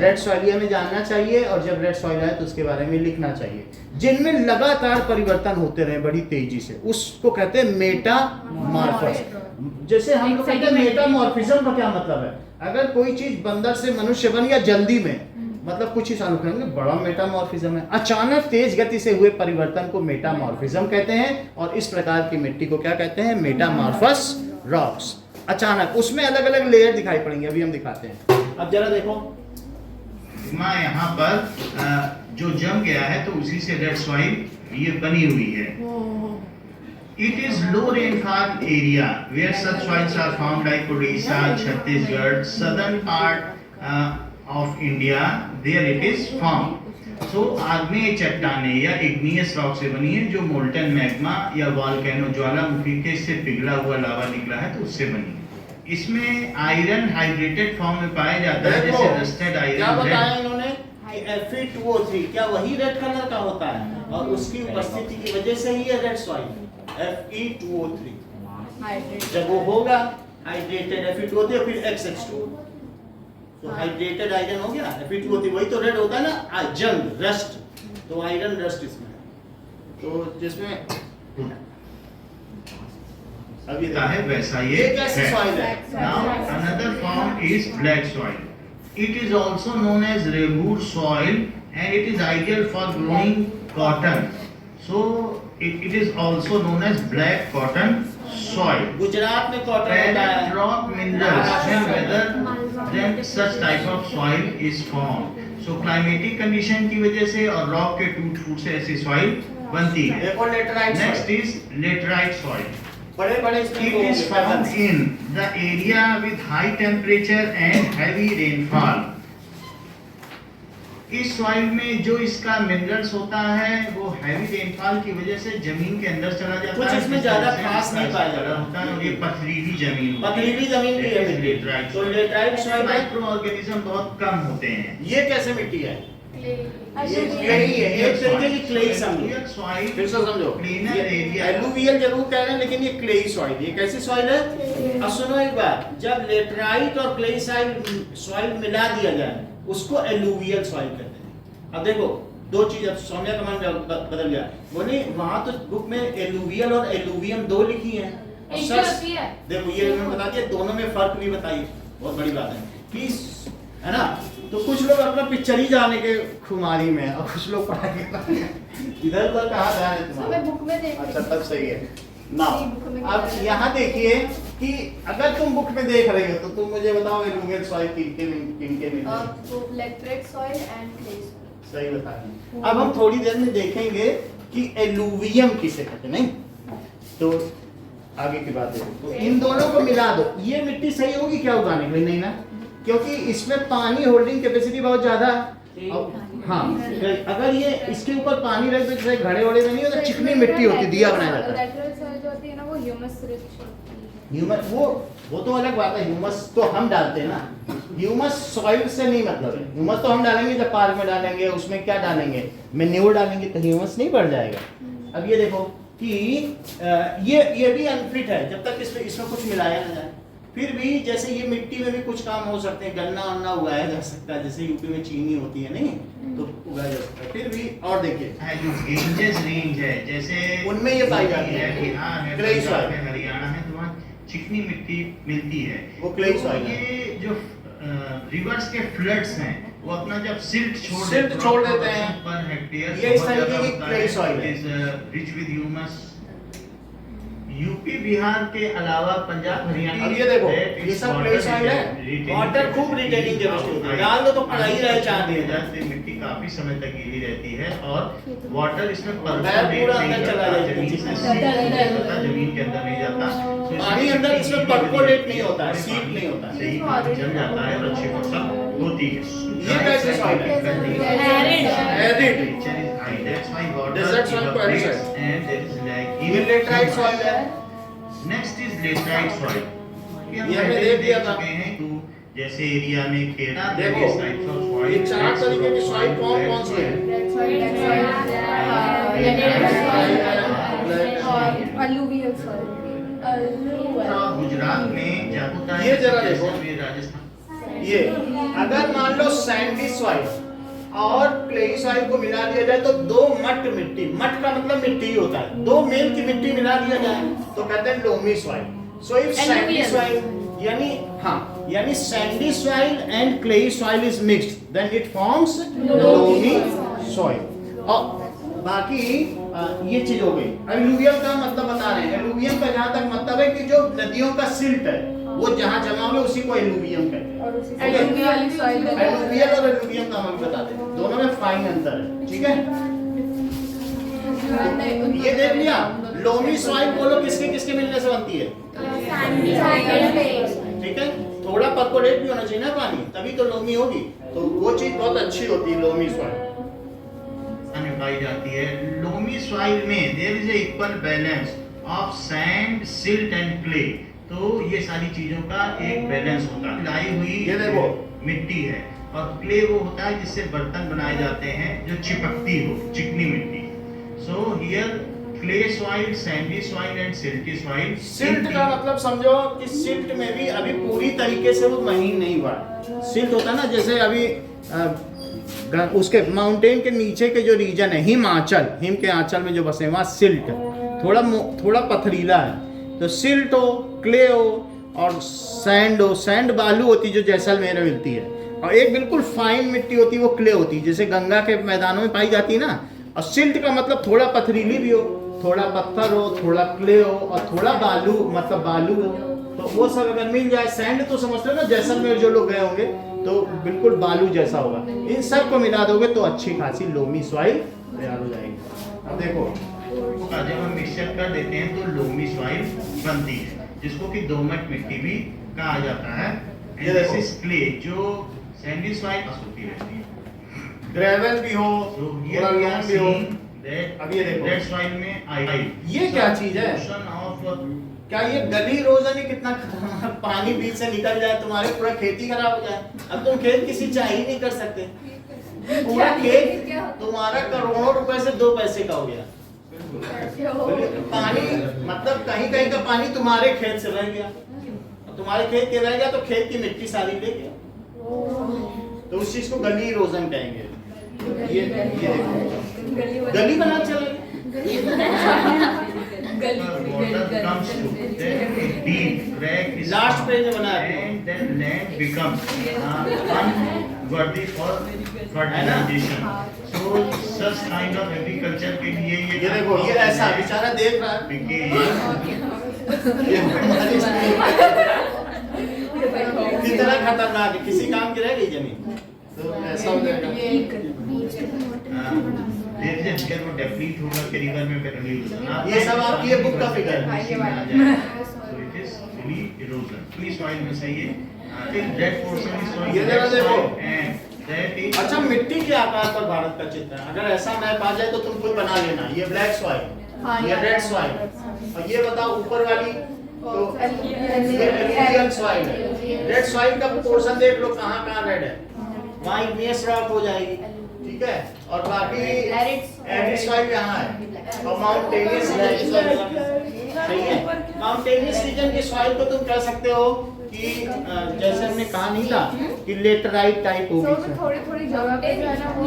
Red soil. ये हमें जानना चाहिए, और जब रेड सॉइल आए तो उसके बारे में लिखना चाहिए। जिनमें लगातार परिवर्तन होते रहे बड़ी तेजी से, उसको कहते हैं मेटामॉर्फस। जैसे हम लोग कहते हैं मेटामॉर्फिज्म का क्या मतलब है? अगर कोई चीज बंदर से मनुष्य बन गया जल्दी में, मतलब कुछ ही सालों कहेंगे बड़ा मेटामॉर्फिज्म है। अचानक तेज गति से हुए परिवर्तन को मेटामॉर्फिज्म कहते हैं, और इस प्रकार की मिट्टी को क्या कहते हैं? मेटामॉर्फस रॉक्स। अचानक उसमें अलग अलग लेयर दिखाई पड़ेंगे, अभी हम दिखाते हैं। अब जरा देखो यहाँ पर जो जम गया है तो उसी से रेड सॉइल ये बनी हुई है। It is low rainfall area where such soils are found like Odisha, Chhattisgarh, southern part of India, there it is found. So आग्नेय चट्टानें या इग्नियस रॉक से बनी है, जो मोल्टन मैग्मा या वॉल्केनो ज्वालामुखी के से पिघला हुआ लावा निकला है तो उससे बनी है। इसमें आयरन हाइड्रेटेड फॉर्म में पाया जाता है, जैसे रस्टेड आयरन। क्या बताया इन्होंने? Fe2O3 क्या वही रेड कलर का होता है, और उसकी उपस्थिति की वजह से ही है रेड सॉइल। Fe2O3 जब वो होगा हाइड्रेटेड Fe2O3 फिर XH2, तो हाइड्रेटेड आयरन हो गया Fe2O3, वही तो रेड होता है ना, जंग रस्ट, तो आयरन रस्ट इसमें। तो जिसमें अभी है वैसा ये कैसी सॉइल है? Now another form is black soil. It is also known as Rebur soil, and it is ideal for growing cotton. So it is also known as black cotton soil. Gujarat में कॉटन होता Planet है। rock minerals and whether then such type of soil is formed. So climatic condition की वजह से और rock के टूट फूट से ऐसी soil बनती है। देखो laterite Next is laterite soil. बड़े बड़े It is found in the area with high temperature and heavy rainfall. इस सॉइल में जो इसका मिनरल्स होता है वो हैवी रेनफॉल की वजह से जमीन के अंदर चला जाता है। कुछ इसमें ज्यादा खास नहीं पाया जाता होता है, और ये पथरीली जमीन होती है। पथरीली जमीन की है लेटराइट। तो लेटराइट सॉइल में माइक्रो ऑर्गेनिज्म बहुत कम होते हैं। ये कैसे मिट्टी है? ये एलुवियल है, एक तरीके की क्लेई समझो। सॉइल फिर से समझो, Plainer area। एलुवियल जरूर कह रहे हैं, लेकिन ये क्लेई सॉइल। ये कैसी सॉइल है? अब सुनो एक बात, जब लेटराइट और क्लेई सॉइल मिला दिया जाए उसको एलुवियल सॉइल कहते हैं। अब देखो दो चीज, अब सौम्या का मन बदल गया, बोले वहां तो बुक में एलुवियल और एलुवियम दो लिखी है, और एक सच होती है। देखो ये उन्होंने बता दिया, दोनों में फर्क भी बताइए, बहुत बड़ी बात है प्लीज, है ना। तो कुछ लोग अपना पिक्चर ही जाने के खुमारी में, और कुछ लोग पढ़ाई के इधर उधर कहाँ जा रहे हैं मैं तुम्हारे? बुक में देख अच्छा तब सही है ना। बुक में अब यहाँ देखिए कि अगर तुम बुक में देख रहे हो तो तुम मुझे बताओ एलुवियल सॉइल किनके में तो laterite soil and clay soil सही बताइए। अब हम थोड़ी देर में देखेंगे कि एलुवियम किसे कहते हैं, नहीं तो आगे की बात देखो। तो इन दोनों को मिला दो, ये मिट्टी सही होगी क्या उगाने के लिए? नहीं ना, क्योंकि इसमें पानी होल्डिंग कैपेसिटी बहुत ज्यादा है। हाँ, अगर ये इसके ऊपर पानी रख दो, जैसे घड़े वड़े में नहीं होता, चिकनी मिट्टी होती, दिया बनाया जाता है। लेटरेट सॉइल जो होती है ना वो ह्यूमस रिच होती है। ह्यूमन वो वो तो अलग बात है, ह्यूमस तो हम डालते हैं ना, ह्यूमस सॉइल से नहीं मतलब है। ह्यूमस तो हम डालेंगे जब पार्क में डालेंगे, उसमें क्या डालेंगे, मैन्योर डालेंगे तो ह्यूमस नहीं बढ़ जाएगा। अब ये देखो कि ये भी अनफिट है जब तक इसमें कुछ मिलाया ना जाए। फिर भी जैसे ये मिट्टी में भी कुछ काम हो सकते हैं, गन्ना वन्ना उगाया जा सकता है, जैसे यूपी में चीनी होती है नहीं तो उगाया जा सकता है। फिर भी और देखिए जो गेंजेस रेंज है जैसे उनमें ये पाई जाती है, बिहार है, क्ले पंजाब सॉइल है, हरियाणा है, तो वहाँ चिकनी मिट्टी मिलती है, वो क्ले तो सॉइल है। ये जो रिवर्स के फ्लड्स हैं वो अपना जब सिल्ट छोड़ देते हैं पर हेक्टेयर, ये इस तरीके की क्ले सॉइल है, rich with humus. UP Bihar के अलावा पंजाब हरियाणा, अब ये देखो ये सब क्ले सॉइल है, वाटर खूब रिटेनिंग कैपेसिटी होती है, डाल दो तो पड़ा ही रहे 4 दिन तक, मिट्टी काफी समय तक गीली रहती है और वाटर इसमें पूरा अंदर चला जाता है, जमीन के अंदर नहीं जाता, तो पानी अंदर इसमें परकोलेट नहीं होता है, सीप नहीं होता है, सही जम जाता है और अच्छी फसल होती है। ये कैसे सॉइल है? Arid That's why water Desert soil को arid evaporates and there is like ये लेटराइट सॉइल है। Next is laterite soil. ये हमने देख लिया था। तो जैसे एरिया में खेत देखो ये 4 तरीके की सॉइल कौन सी है? अलुवियल सॉइल, गुजरात में जापुता, ये जरा देखो। राजस्थान, ये अगर मान लो सैंडी सॉइल और क्ले सॉइल को मिला दिया जाए तो 2 मट मिट्टी, मट का मतलब मिट्टी ही होता है, 2 मेल की मिट्टी मिला दिया जाए तो कहते हैं loamy soil. So if sandy soil यानी sandy soil and clay soil is mixed then it forms loamy soil. और बाकी ये चीज हो गई। एलुवियल का मतलब बता रहे हैं, एलुवियल का जहां तक मतलब है कि जो नदियों का सिल्ट है वो जहां जमा हुआ उसी को एलुवियम कहते हैं। एलुवियल सॉइल, एलुवियल और एलुवियम का हम बताते हैं, दोनों में फाइन अंतर है, ठीक है। ये देख लिया, लोमी सॉइल बोलो किसके किसके मिलने से बनती है, ठीक है। थोड़ा परकोलेट भी होना चाहिए ना पानी, तभी तो लोमी होगी, तो वो चीज बहुत अच्छी होती है लोमी सॉइल में पाई जाती है। लोमी सॉइल में there is equal balance of sand, silt and clay, तो ये सारी चीजों का एक बैलेंस होता है। लाई हुई ये देखो मिट्टी है और क्ले वो होता है जिससे बर्तन बनाए जाते हैं जो चिपकती हो, चिकनी मिट्टी। So here clay soil, Sandy soil and silty soil. Silt का मतलब समझो कि सिल्ट में भी अभी पूरी तरीके से वो महीन नहीं हुआ। सिल्ट होता है ना, जैसे अभी उसके माउंटेन के नीचे के जो रीजन है, हिम के आंचल में जो बसे हैं वहाँ सिल्ट थोड़ा पथरीला है। तो सिल्ट हो, क्ले हो और सैंड हो, सैंड बालू होती है जो जैसलमेर में मिलती है, और एक बिल्कुल फाइन मिट्टी होती है वो क्ले होती है, जैसे गंगा के मैदानों में पाई जाती है ना। और सिल्ट का मतलब थोड़ा पथरीली भी हो, थोड़ा पत्थर हो, थोड़ा क्ले हो और थोड़ा बालू मतलब बालू हो, तो वो सब अगर मिल जाए। सैंड तो समझते हो ना, जैसलमेर जो लोग गए होंगे तो बिल्कुल बालू जैसा होगा, इन सब को मिला दोगे तो अच्छी खासी लोमी सॉइल तैयार हो जाएगी। अब देखो जब हम मिक्सचर कर देते हैं तो लोमी सॉइल बनती है, जिसको कि दोमट मिट्टी भी कहा जाता है। ये देखो। दिस इज क्ले, जो सैंडी सॉइल होती रहती है, ग्रेवल भी हो, so थोड़ा here we are लॉन भी हो। seeing that अब ये देखो। red soil में आई ये क्या चीज है? of क्या ये गली रोजानी कितना खतरनाक, पानी बीच से निकल जाए तुम्हारे पूरा खेती खराब हो जाए। अब तुम खेत की सिंचाई ही नहीं कर सकते, पूरा खेत तुम्हारा करोड़ों रुपए से 2 पैसे का हो गया। पानी मतलब कहीं कहीं का पानी तुम्हारे खेत से रह गया, तुम्हारे खेत के रह गया तो खेत की मिट्टी सारी ले गया, तो उस चीज को गली इरोजन कहेंगे। ये देखो गली बना चले water comes to then a deep crack is last page में बनाया and then land becomes unworthy for fertilization. So such kind of agriculture के लिए ये देखो, ये ऐसा बेचारा देख रहा है, ये हमारी कितना खतरनाक है, किसी काम की रह गई जमीन तो ऐसा हो जाएगा। डेप्लीट होगा के रिवर में पेट्रोलियम होगा। ये सब आपकी ये बुक का फिगर है। So it is really erosion. Please soil में सही है। Till that portion is soil. ये जरा देखो। And that is अच्छा, मिट्टी के आकार पर भारत का चित्र है, अगर ऐसा मैप आ जाए तो तुम खुद बना लेना। ये ब्लैक सॉइल, ये रेड सॉइल, और ये बताओ ऊपर वाली तो ये एलुवियल सॉइल है। रेड सॉइल का पोर्शन देख लो कहाँ कहाँ रेड है, वहाँ इग्नियस रॉक हो जाएगी, ठीक है। और बाकी एरिड सॉइल यहाँ है और माउंटेनियस सही है। माउंटेनियस रीजन की सॉइल को तुम कह सकते हो कि जैसे हमने कहा नहीं था कि लेटराइट टाइप होगी। थोड़ी थोड़ी जगह पे जो है ना वो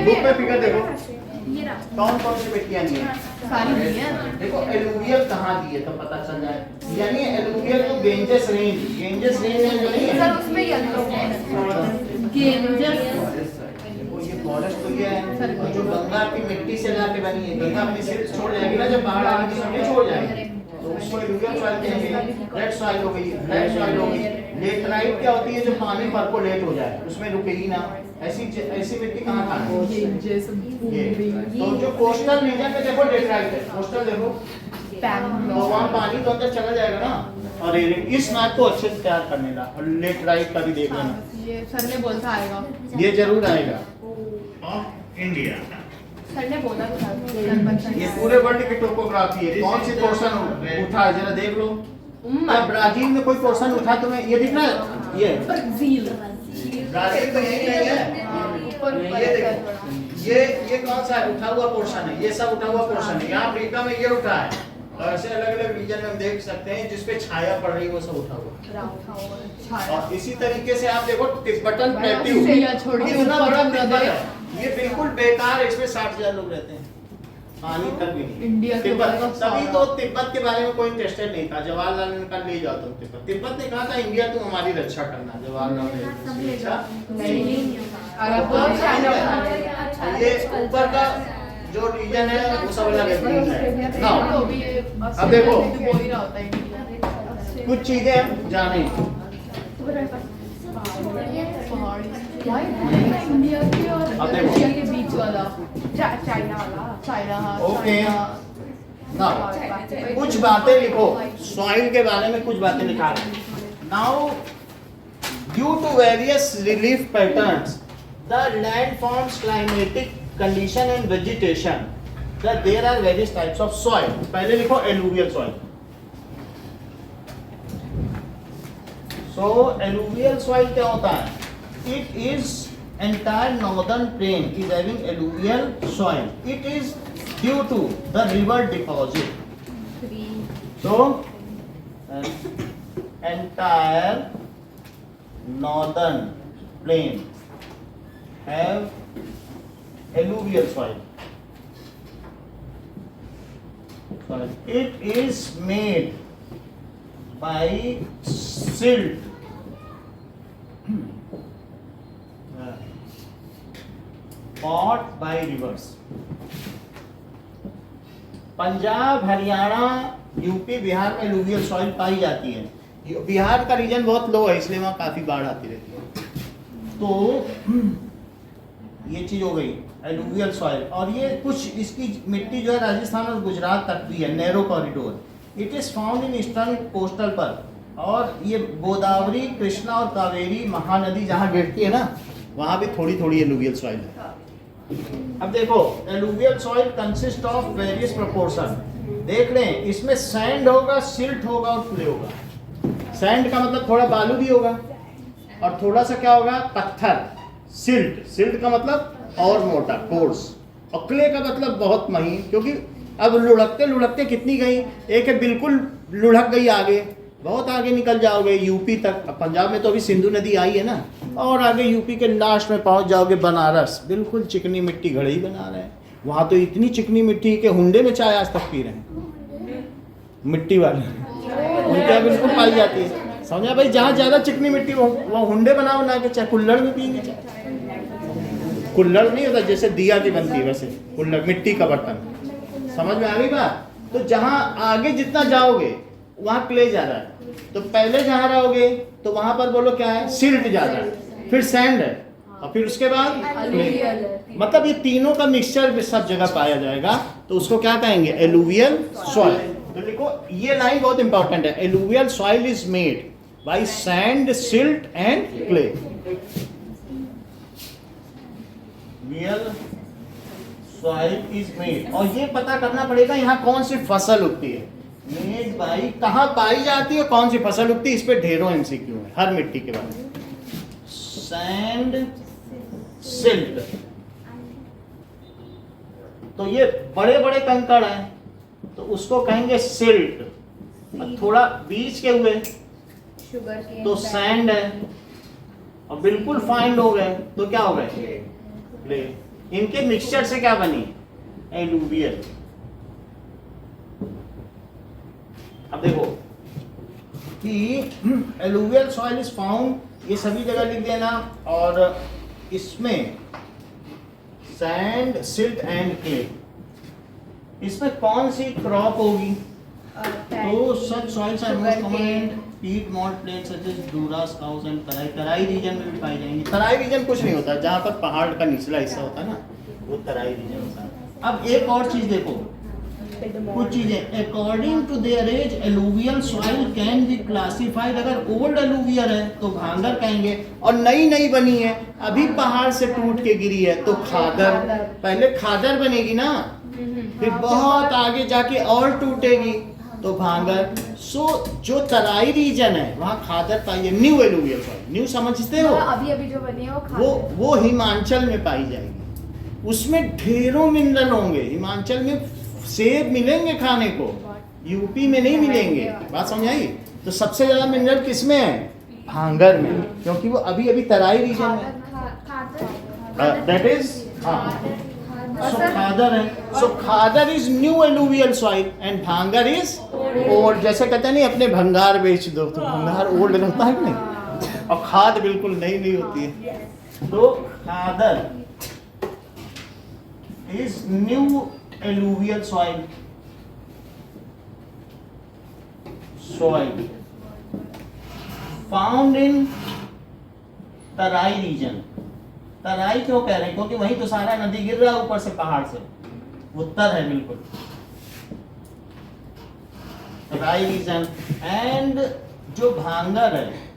बुक में फिगर देखो कौन कौन सी मिट्टियाँ दी हैं, सारी दी है। देखो एलुवियल कहाँ दी है तो पता चल जाए, यानी एलुवियल तो गेंजेस रेंज में जो नहीं है सर उसमें येलो देखो ये फॉरेस्ट तो ये है और जो गंगा की मिट्टी से लाके बनी है, गंगा अपनी सिर्फ छोड़ जाएगी ना जब बाढ़ आएगी तो नहीं छोड़ जाएगी, तो उसको एलुवियल सॉइल कहेंगे। रेड सॉइल हो गई, रेड सॉइल हो गई। लेटराइट क्या होती है, जो पानी परकोलेट हो जाए उसमें रुकेगी ना, ऐसी मिट्टी कहाँ कहाँ है ये। तो जो कोस्टल रीजन में देखो लेटराइट है, कोस्टल देखो तो वहाँ पानी तो अंदर चला जाएगा ना। और इस मैप को अच्छे से तैयार करने ला, और लेटराइट का भी देख लेना, ये सर ने बोलता आएगा, ये जरूर आएगा। of India. सर ने बोला था ये पूरे वर्ल्ड की टोपोग्राफी है, कौन सी पोर्शन उठा है जरा देख लो। क्या ब्राजील में कोई पोर्शन उठा तुम्हें ये दिख रहा है, ये ब्राजील ब्राजील तो यही नहीं है। ये देखो ये कौन सा उठा हुआ पोर्शन है, ये सब उठा हुआ पोर्शन है। यहाँ अफ्रीका में ये उठा है और ऐसे अलग अलग रीजन में हम देख सकते हैं जिसपे छाया पड़ रही है वो सब उठा हुआ। और इसी तरीके से आप देखो तिब्बतन प्लेट्यू, इतना बड़ा तिब्बत है, ये बिल्कुल बेकार है, इसमें 60,000 लोग रहते हैं, पानी तक भी नहीं। इंडिया के तिब्बत ऊपर तभी तो तिब्बत के बारे में कोई इंटरेस्टेड नहीं था, जवाहरलाल ने कहा ले जाओ तुम तिब्बत। तिब्बत ने कहा था इंडिया तुम हमारी रक्षा करना, जवाहरलाल ने ये ऊपर का जो रीजन है वो सब अलग है ना। अब देखो कुछ चीजें हम जाने, इंडिया की और अब देखो। रशिया के बीच वाला चाइना वाला चाइना, ओके ना, कुछ बातें लिखो सॉइल के बारे में, कुछ बातें निकाल। Now due to various relief patterns the land forms climatic condition and vegetation, there are various types of soil. पहले लिखो alluvial soil. So alluvial soil क्या होता है, it is entire northern plain is having alluvial soil. It is due to the river deposit. So entire northern plain have alluvial soil. It is made by silt caught by rivers. Punjab, Haryana, UP, Bihar में alluvial soil पाई जाती है। बिहार का reason बहुत लो है इसलिए वहाँ काफी बाढ़ आती रहती है। तो ये चीज हो गई एलुवियल सॉइल। और ये कुछ इसकी मिट्टी जो है राजस्थान और गुजरात तक भी है, narrow corridor. It is found in eastern coastal पर, और ये गोदावरी, कृष्णा और कावेरी महानदी जहाँ गिरती है ना वहाँ भी थोड़ी थोड़ी एलुवियल सॉइल है। अब देखो alluvial soil consist of various proportion. देख लें इसमें सैंड होगा, सिल्ट होगा और क्ले होगा। सैंड का मतलब थोड़ा बालू भी होगा और थोड़ा सा क्या होगा पत्थर। सिल्ट का मतलब और मोटा, कोर्स। और क्ले का मतलब बहुत महीन, क्योंकि अब लुढ़कते लुढ़कते कितनी गई, एक है बिल्कुल लुढ़क गई, आगे बहुत आगे निकल जाओगे यूपी तक। अब पंजाब में तो अभी सिंधु नदी आई है ना, और आगे यूपी के लास्ट में पहुंच जाओगे बनारस, बिल्कुल चिकनी मिट्टी घड़ी बना रहे हैं। वहाँ तो इतनी चिकनी मिट्टी के हुंडे में चाय आज तक पी रहे हैं, मिट्टी वाले उनके बिल्कुल पाई जाती है। समझा भाई, जहाँ ज़्यादा चिकनी मिट्टी वो हुंडे बनाओ ना के चाय, कुल्हड़ में पियेंगे चाय। कुल्हड़ नहीं होता जैसे दिया की बनती है वैसे कुल्हड़, मिट्टी का बर्तन। समझ में आ गई बात। तो जहाँ आगे जितना जाओगे वहाँ क्ले ज़्यादा है, तो पहले जहाँ रहोगे तो वहाँ पर बोलो क्या है, सिल्ट ज़्यादा है, फिर सैंड है, और फिर उसके बाद क्ले। मतलब ये तीनों का मिक्सचर सब जगह पाया जाएगा, तो उसको क्या कहेंगे, एलुवियल सॉइल। तो देखो ये लाइन बहुत इंपॉर्टेंट है, alluvial soil is made by sand, silt and clay. Alluvial soil is made, और ये पता करना पड़ेगा यहाँ कौन सी फसल उगती है। ये मेड बाई, कहाँ पाई जाती है, कौन सी फसल उगती है, इस पे ढेरों एमसीक्यू है हर मिट्टी के बारे में। सैंड सिल्ट, तो ये बड़े बड़े कंकड़ हैं तो उसको कहेंगे सिल्ट, और थोड़ा बीच के हुए शुगर केन तो सैंड है, और बिल्कुल फाइंड हो गए तो क्या हो गए, क्ले। इनके मिक्सचर से क्या बनी, एलुवियल। अब देखो कि एलुवियल सॉइल इज फाउंड, ये सभी जगह लिख देना, और इसमें सैंड सिल्ट एंड क्ले, इसमें कौन सी क्रॉप होगी, तो such soils are most common in piedmont plains such as Duars Chos and Terai, Terai region में भी पाई जाएंगी। तराई रीजन कुछ नहीं होता, जहाँ पर पहाड़ का निचला हिस्सा होता है ना, वो तराई रीजन होता है। अब एक और चीज देखो, कुछ चीजें according to there as alluvial soil can be classified, अगर ओल्ड एलुवियल है तो भांगर कहेंगे, और नई नई बनी है अभी पहाड़ से टूट के गिरी है तो खादर, पहले खादर बनेगी ना, फिर बहुत आगे जाके और टूटेगी तो भांगर। सो जो तराई रीजन है वहाँ खादर पाई है, न्यू एलुवियल सॉइल, न्यू समझते हो, अभी अभी जो बनी है वो हिमाचल में पाई जाएगी, उसमें ढेरों मिनरल होंगे। हिमाचल में सेब मिलेंगे खाने को, यूपी में नहीं मिलेंगे, बात समझ आई। तो सबसे ज्यादा मिनरल किसमें है, भांगर में, क्योंकि वो अभी अभी तराई रीजन में, दैट इज सो खादर है। So Khadar is new alluvial soil and Bhangar is old. जैसे कहते हैं नहीं अपने भंगार बेच दो, तो भंगार ओल्ड लगता है कि नहीं, और खाद बिल्कुल नई नहीं होती है। तो Khadar is new alluvial soil, found in Terai region. Terai क्यों कह रहे हैं, क्योंकि वहीं तो सारा नदी गिर रहा है ऊपर से पहाड़ से, उत्तर है बिल्कुल तराई रीजन। एंड जो भांगर है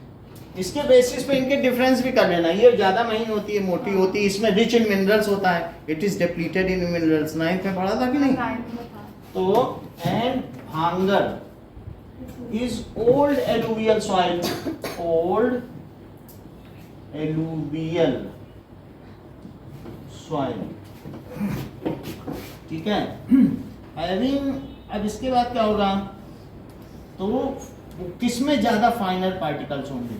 इसके बेसिस पे इनके डिफरेंस भी कर लेना, ये ज्यादा महीन होती है, मोटी होती है, इसमें रिच इन मिनरल्स होता है, it is depleted in minerals, 9th में पढ़ा था कि नहीं। तो and Bhangar is old alluvial soil, old alluvial soil, ठीक है। हैविंग, अब इसके बाद क्या होगा, तो किसमें ज्यादा फाइनल पार्टिकल्स होंगे,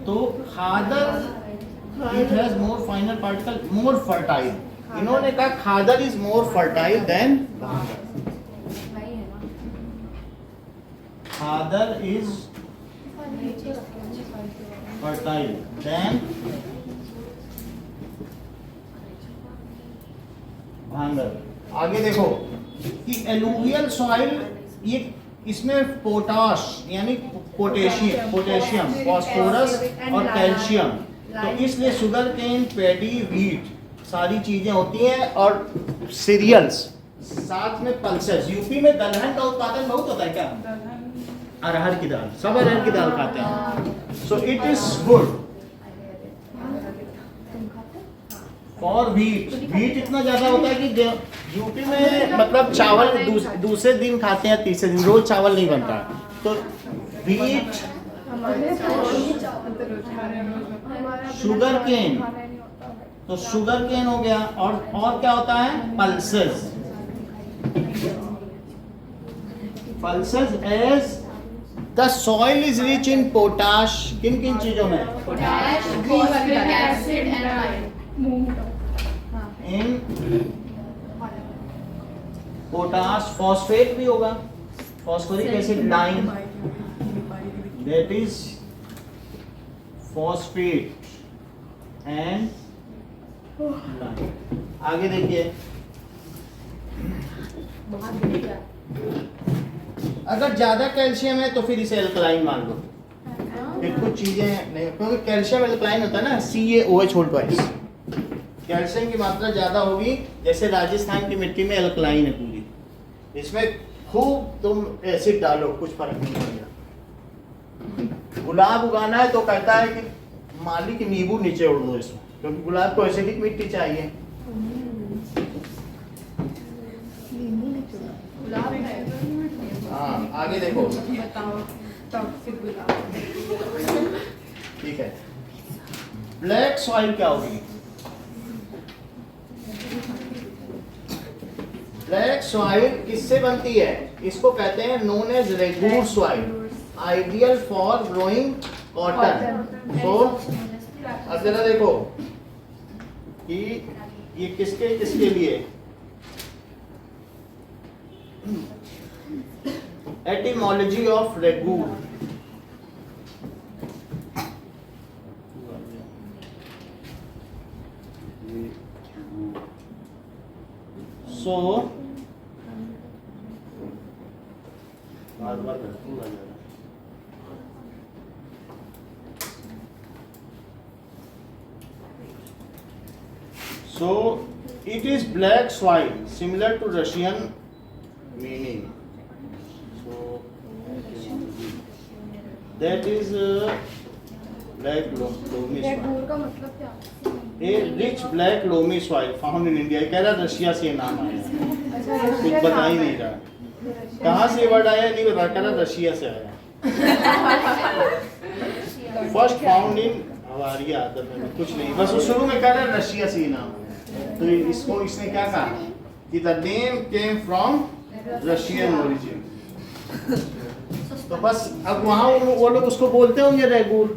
तो Khadar it has more final particle, more fertile. इन्होंने कहा Khadar is more fertile than Bhangar, Khadar is fertile than भांगर। आगे देखो कि एलुवियल सॉइल, ये इसमें पोटाश यानी पोटेशियम, फास्फोरस और कैल्शियम, तो इसलिए शुगर केन, पैडी, वीट सारी चीजें होती हैं, और सीरियल्स, साथ में पल्सेस। यूपी में दलहन का उत्पादन बहुत होता है क्या, अरहर की दाल, सब अरहर की दाल खाते हैं। सो it is good for wheat. Wheat इतना ज्यादा होता है कि यूपी में मतलब चावल दूसरे दिन खाते हैं, तीसरे दिन, रोज चावल नहीं बनता। तो वीट, शुगर केन, तो शुगर केन हो गया, और क्या होता है, pulses. Pulses as the soil is rich in potash, किन किन चीजों में, potash, phosphoric acid and iron. In potash, phosphate भी होगा, phosphoric acid, lime, that is phosphate and lime. आगे देखिए, अगर ज्यादा कैल्शियम है तो फिर इसे एल्कलाइन मान लो, फिर कुछ चीजें नहीं, क्योंकि कैल्शियम एल्कलाइन होता है ना, CaOH होल ट्वाइस। कैल्शियम की मात्रा ज्यादा होगी, जैसे राजस्थान की मिट्टी में एल्कलाइन है पूरी, इसमें खूब तुम एसिड डालो कुछ फर्क नहीं पड़ेगा। गुलाब उगाना है तो कहता है कि माली की नींबू नीचे उड़ दो इसमें, क्योंकि गुलाब को एसिडिक मिट्टी चाहिए। हाँ, आगे देखो, बताओ टॉक्सिक गुलाब। ठीक है। ब्लैक सॉइल क्या होगी? ब्लैक सॉइल किससे बनती है? इसको कहते हैं known as regur soil, ideal for growing cotton. So अब जरा देखो कि ये किसके किसके लिए। Etymology of regur. So so it is black soil similar to Russian meaning, so that is black loamy soil, रेगूर का मतलब क्या? a rich black loamy soil found in India। कह रहा रशिया से नाम आया, कुछ बता ही नहीं रहा कहाँ से वर्ड आया, नहीं बता, कह रहा रशिया से आया। फर्स्ट फाउंड इन हवारिया, कुछ नहीं, बस वो शुरू में कह रहा है रशिया से ही नाम है। तो इसको इसने क्या कहा कि the name came from Russian origin. तो बस अब वहाँ वो लोग उसको बोलते होंगे रेगूर।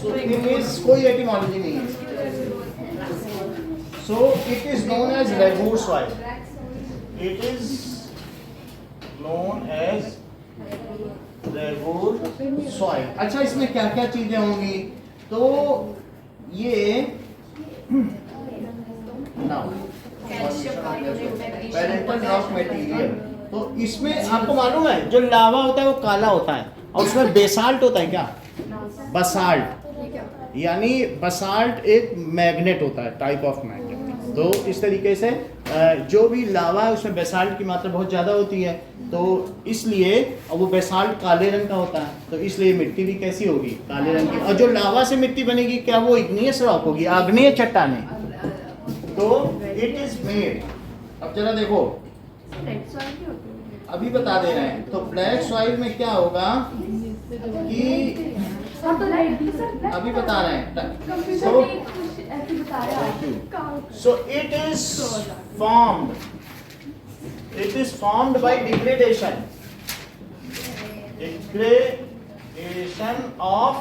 सो इट मींस कोई एटिमोलॉजी नहीं है। So it is known as regur soil, it is known as regur soil. अच्छा, इसमें क्या क्या चीजें होंगी? तो ये पेरेंटल रॉक मटेरियल, तो इसमें आपको मालूम है जो लावा होता है वो काला होता है और उसमें बेसाल्ट होता है। क्या? बसाल्ट, यानी बसाल्ट एक मैग्नेट होता है, टाइप ऑफ मैग्नेट। तो इस तरीके से जो भी लावा है उसमें बेसाल्ट की मात्रा बहुत ज़्यादा होती है, तो इसलिए वो बेसाल्ट काले रंग का होता है, तो इसलिए मिट्टी भी कैसी होगी? काले रंग की। और जो लावा से मिट्टी बनेगी क्या वो इग्नियस रॉक होगी, आग्नेय चट्टानें। तो इट इज मेड। अब जरा देखो, अभी बता दे रहे हैं। तो ब्लैक सॉइल में क्या होगा कि अभी बता रहे हैं। So it is formed by degradation of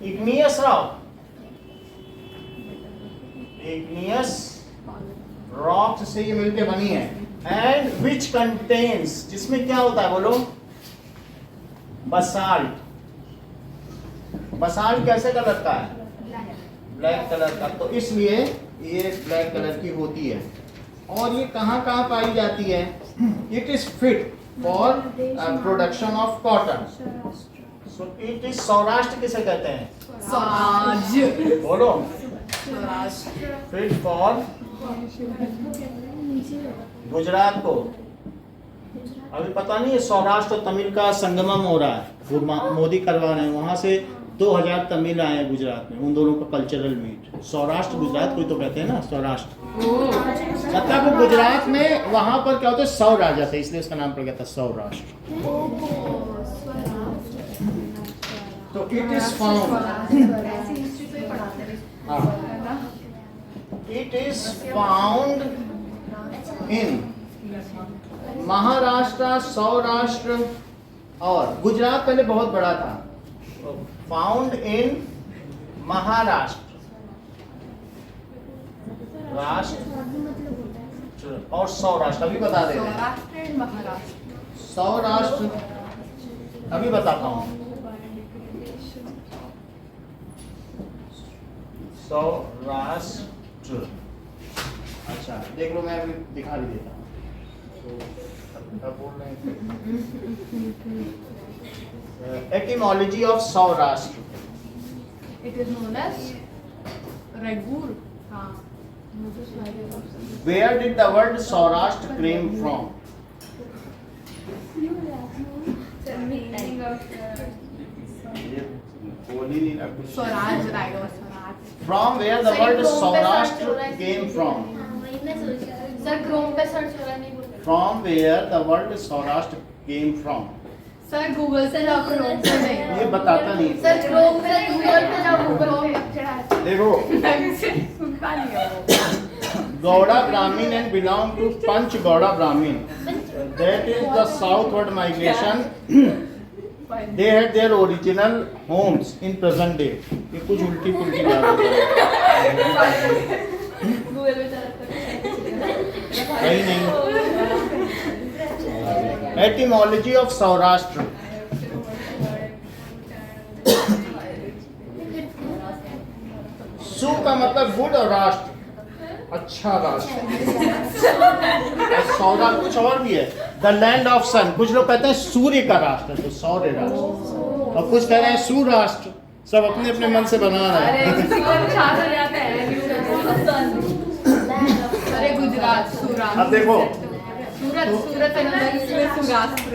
igneous rock से ये मिलके बनी है। and which contains, जिसमें क्या होता है बोलो? बसाल्ट। बसाल्ट कैसे कलर का है? ब्लैक कलर का, तो इसलिए ये ब्लैक कलर की होती है। और ये कहाँ कहाँ पाई जाती है? It is fit for production of cotton. So it is Saurashtra किसे कहते हैं? स्वराज। बोलो, फिट फॉर गुजरात को। अभी पता नहीं है, सौराष्ट्र और तमिल का संगमम हो रहा है, वो मोदी करवा रहे हैं। वहां से 2000 तमिल आए हैं गुजरात में, उन दोनों का कल्चरल मीट। सौराष्ट्र गुजरात कोई तो कहते हैं ना, सौराष्ट्र। मतलब वो गुजरात में वहां पर क्या होता है, सौ राजा थे, इसलिए उसका नाम पड़ गया था सौराष्ट्र। तो इट इज फाउंड इन महाराष्ट्र, सौराष्ट्र और गुजरात पहले बहुत बड़ा था। फाउंड इन महाराष्ट्र, राष्ट्र और सौराष्ट्र। अभी बता दे रहे हैं। सौराष्ट्र अभी बताता हूँ। सौराष्ट्र, अच्छा देख लो, मैं अभी दिखा भी देता हूँ। बोल रहे थे etymology of Saurashtra. It is known as regur. हाँ। Where did the word Saurashtra came from? Swaraj rider, Swaraj. From where the word Saurashtra came from? Sir Chrome पे सर्च हो रहा नहीं बोल रहे। From where the word Saurashtra came from. Sir Google से जाओ Chrome से नहीं ये बताता नहीं। सर क्रोम पे गूगल पे जाओ गूगल पे देखो सुनता नहीं है वो Gowda Brahmin and belong to Panch Gowda Brahmin. That is the southward migration. They had their original homes in present day. ये कुछ उल्टी पुल्टी बात है। गूगल पे चला कहीं नहीं। Etymology of Saurashtra. सु का मतलब गुड और राष्ट्र अच्छा राष्ट्र। सौरा कुछ और भी है, द लैंड ऑफ सन। कुछ लोग कहते हैं सूर्य का राष्ट्र, तो सौर्य राष्ट्र, और कुछ कह रहे हैं सूराष्ट्र। सब अपने अपने मन से बना रहे हैं। अरे गुजरात सूरत अब देखो सूरत सूरत सूराष्ट्र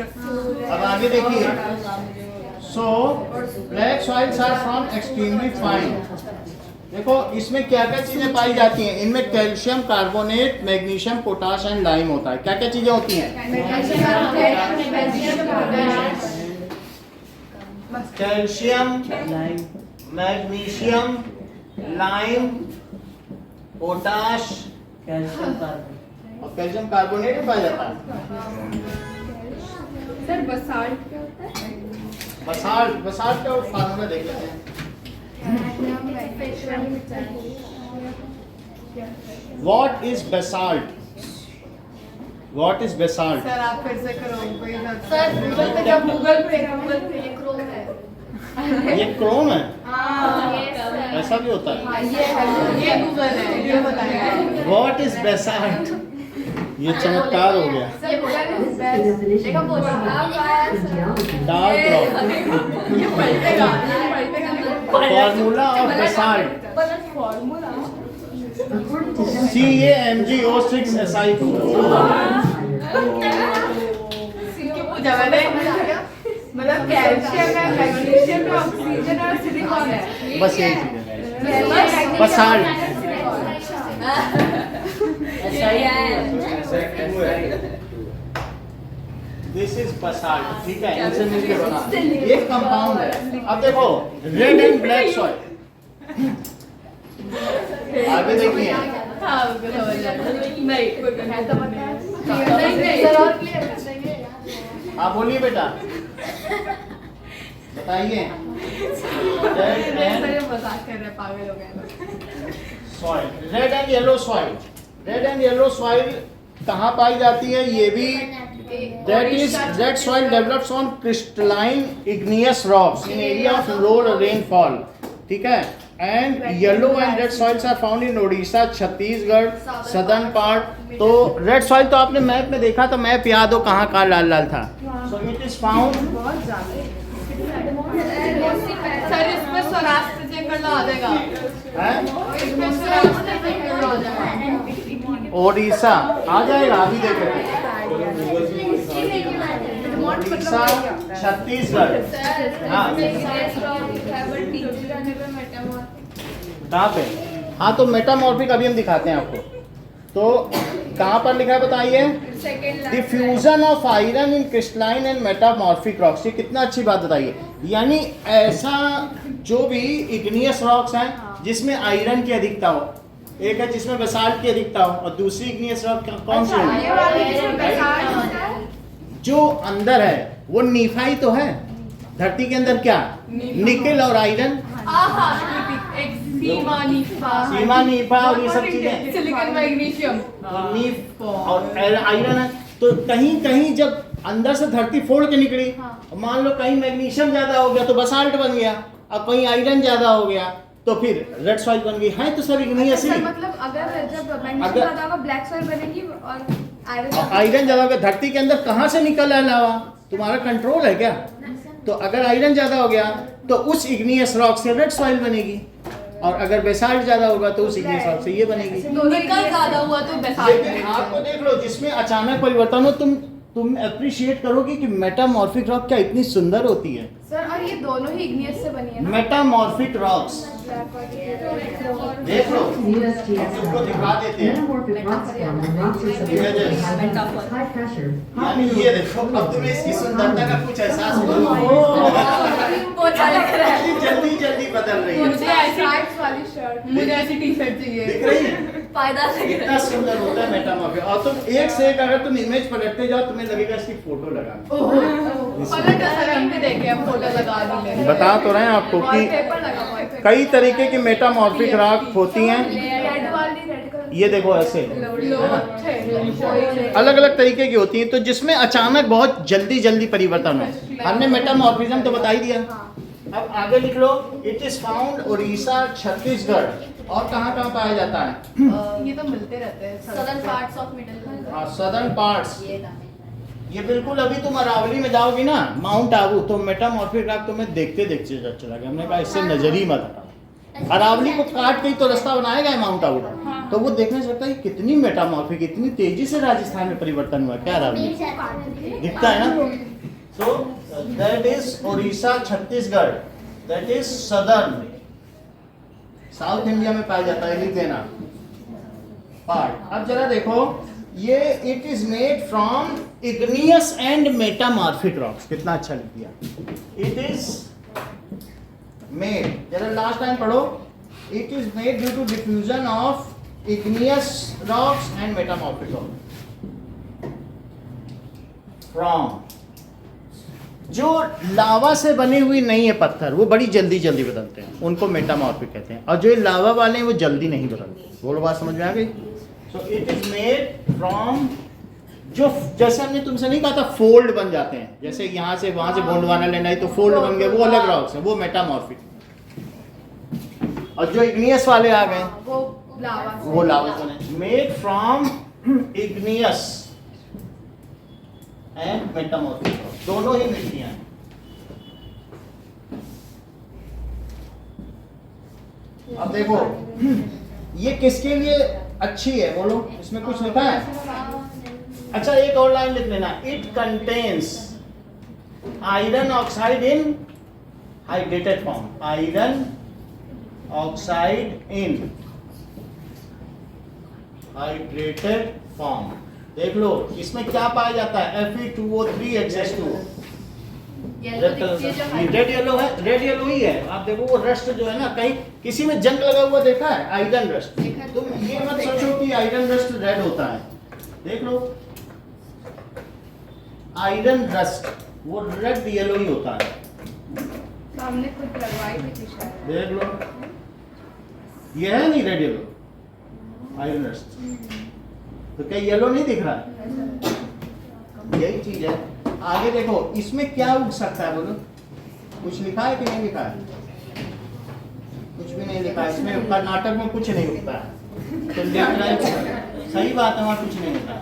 अब आगे देखिए। So black soils are from extremely fine. देखो इसमें क्या क्या चीजें पाई जाती हैं। इनमें calcium carbonate, magnesium, potash and lime होता है। क्या क्या चीजें होती हैं? कैल्शियम, मैग्नीशियम, लाइम, पोटाश और कैल्शियम कार्बोनेट भी पाया जाता है। सर बसाल्ट क्या होता है? बसाल्ट का फार्मूला देख लेते हैं। What is basalt? What is basalt? Sir आप फिर से करो कोई ना सर गूगल पे जाओ गूगल पे ये क्रोम है ये क्रोम है, हाँ ऐसा भी होता है। ये गूगल है ये बताएगा What is basalt? ये चमत्कार हो गया। देखो बोलो डार्क रॉक। ये पलटेगा फॉर्मूला ऑफ बेसाल्ट CaMgO6Si2। क्यों पूछा मैंने मतलब कैल्शियम है मैग्नीशियम है ऑक्सीजन और सिलिकॉन है बस यही चीज है। Basalt this is basalt. ठीक है, इनसे मिलके बना ये कंपाउंड है। अब देखो रेड एंड ब्लैक सॉइल। आगे देखिए हाँ नहीं सर और क्लियर आप बोलिए बेटा, बताइए। मजाक कर रहे पागल हो गए soil, red and yellow soil. Red and yellow soil कहाँ पाई जाती है? ये भी that is that soil develops on crystalline igneous rocks in area of low rainfall. ठीक है, and yellow and red soils are found in Odisha, Chhattisgarh, southern part। तो red soil तो आपने मैप में देखा था, मैप याद हो कहाँ कहाँ लाल लाल था। So it is found sir इसमें स्वराष्ट्र चेक करना आ जाएगा है इसमें स्वराष्ट्र चेक करना आ जाएगा ओडिशा आ जाएगा, अभी देखेंगे। ओडिशा, छत्तीसगढ़। हाँ कहाँ पे? हाँ तो मेटामॉर्फिक अभी हम दिखाते हैं आपको। तो कहाँ पर लिखा है बताइए? Diffusion of iron in crystalline and metamorphic rocks. ये कितना अच्छी बात बताइए। यानी ऐसा जो भी इग्नियस रॉक्स हैं जिसमें आयरन की अधिकता हो, एक है जिसमें बेसाल्ट की अधिकता हो, और दूसरी इग्नियस रॉक कौन सी होगी? जो अंदर है वो नीफाई तो है। धरती के अंदर क्या? निकेल और आयरन, सीमा नीफा और ये सब चीजें, सिलिकॉन मैग्नीशियम नीफ और आयरन है। तो कहीं कहीं जब अंदर से धरती फोड़ के निकली, मान लो कहीं मैग्नीशियम ज्यादा हो गया तो बसाल्ट बन गया, और कहीं आयरन ज्यादा हो गया तो फिर रेड सॉइल बन गई है। तो सब नहीं ऐसी, मतलब अगर जब मैग्नीशियम ज्यादा होगा ब्लैक सॉइल बनेगी और आयरन ज्यादा होगा। धरती के अंदर कहाँ से निकल आया लावा? तुम्हारा कंट्रोल है क्या? तो अगर आयरन ज्यादा हो गया तो उस इग्नियस रॉक से रेड सॉइल बनेगी, और अगर बेसाल्ट ज्यादा होगा तो उस इग्नियस रॉक से ये बनेगी। निकल ज्यादा हुआ तो बेसाल्ट। लेकिन आपको देख लो जिसमें अचानक परिवर्तन हो, तुम अप्रिशिएट करोगे कि मेटामॉर्फिक रॉक क्या इतनी सुंदर होती है। सर और ये दोनों ही इग्नियस से बनी है ना? मेटामॉर्फिक रॉक्स देख लो, हम तुमको दिखा देते हैं। यानी ये देखो, अब तुम्हें इसकी सुंदरता का कुछ एहसास होगा। पोछा लग रहा है। जल्दी जल्दी बदल रही है, मुझे ऐसी स्ट्राइप्स वाली शर्ट। मुझे ऐसी टी शर्ट चाहिए। दिख रही है फायदा लग रहा कितना है। सुंदर होता है मेटामॉर्फिक। और तुम एक से एक अगर तुम इमेज पलटते जाओ, तुम्हें लगेगा इसकी फोटो लगाना। पलट रंग भी देखे हम फोटो लगा दिए। बता तो रहे हैं आपको कि वॉलपेपर लगा वॉलपेपर। कई तरीके की मेटामॉर्फिक रॉक होती हैं। रेड वाली रेड कलर। ये देखो ऐसे लोग अलग अलग तरीके की होती हैं, तो जिसमें अचानक बहुत जल्दी जल्दी परिवर्तन हो। हमने मेटामॉर्फिज्म तो बता ही दिया। अब आगे लिख लो, it is found Orissa, Chhattisgarh और कहाँ पाया जाता है? ये तो मिलते रहते हैं southern parts of middle southern parts. ये बिल्कुल अभी तुम अरावली में जाओगी ना, माउंट आबू, तो मेटामॉर्फिक रॉक तुम्हें देखते देखते चला गया। हमने कहा इससे नजर ही मत हटाओ। अरावली को काट के ही तो रास्ता बनाया गया है माउंट आबू का। तो वो देखने से लगता है कितनी मेटामॉर्फिक, इतनी तेजी से राजस्थान में परिवर्तन हुआ क्या अरावली दिखता है ना। So that is Orissa, Chhattisgarh, that is southern, south India में पाया जाता है। लिख देना पार्ट। अब जरा देखो, ये it is made from igneous and metamorphic rocks. कितना अच्छा लिख दिया। इट इज मेड, जरा लास्ट टाइम पढ़ो, it is made due to diffusion of igneous rocks and metamorphic rocks from. जो लावा से बनी हुई नहीं है पत्थर, वो बड़ी जल्दी जल्दी बदलते हैं, उनको मेटामॉर्फिक कहते हैं। और जो लावा वाले हैं वो जल्दी नहीं बदलते। बोलो, बात समझ में आ गई। सो इट इज मेड फ्रॉम, जो जैसे हमने तुमसे नहीं कहा था फोल्ड बन जाते हैं, जैसे यहाँ से वहां से गोंडवाना लेना है तो फोल्ड बन गए, वो अलग रॉक्स है, वो मेटामॉर्फिक। और जो इग्नियस वाले आ गए वो लावा बने। Made from igneous and metamorphic, दोनों ही मिट्टियां हैं। अब देखो, ये किसके लिए अच्छी है बोलो, इसमें कुछ लिखा है? अच्छा, एक और लाइन लिख लेना, it contains iron oxide in hydrated form. Iron oxide in hydrated form. देख लो, इसमें क्या पाया जाता है? Fe2O3 रेड येलो है, रेड येलो ही है। आप देखो वो रस्ट जो है ना, कहीं किसी में जंग लगा हुआ देखा है? Iron rust. तुम ये मत सोचो कि आयरन रस्ट रेड होता है। देख लो, आयरन रस्ट वो रेड येलो ही होता है। हमने खुद लगवाई हुई थी शायद। देख लो, ये है नहीं रेड येलो, आयरन रस्ट। तो क्या येलो नहीं दिख रहा है? यही चीज है। आगे देखो, इसमें क्या उग सकता है बोलो, कुछ लिखा है कि नहीं लिखा है? कुछ भी नहीं लिखा है। इसमें कर्नाटक में कुछ नहीं उगता है, तो सही बात है, वहाँ कुछ नहीं होता है।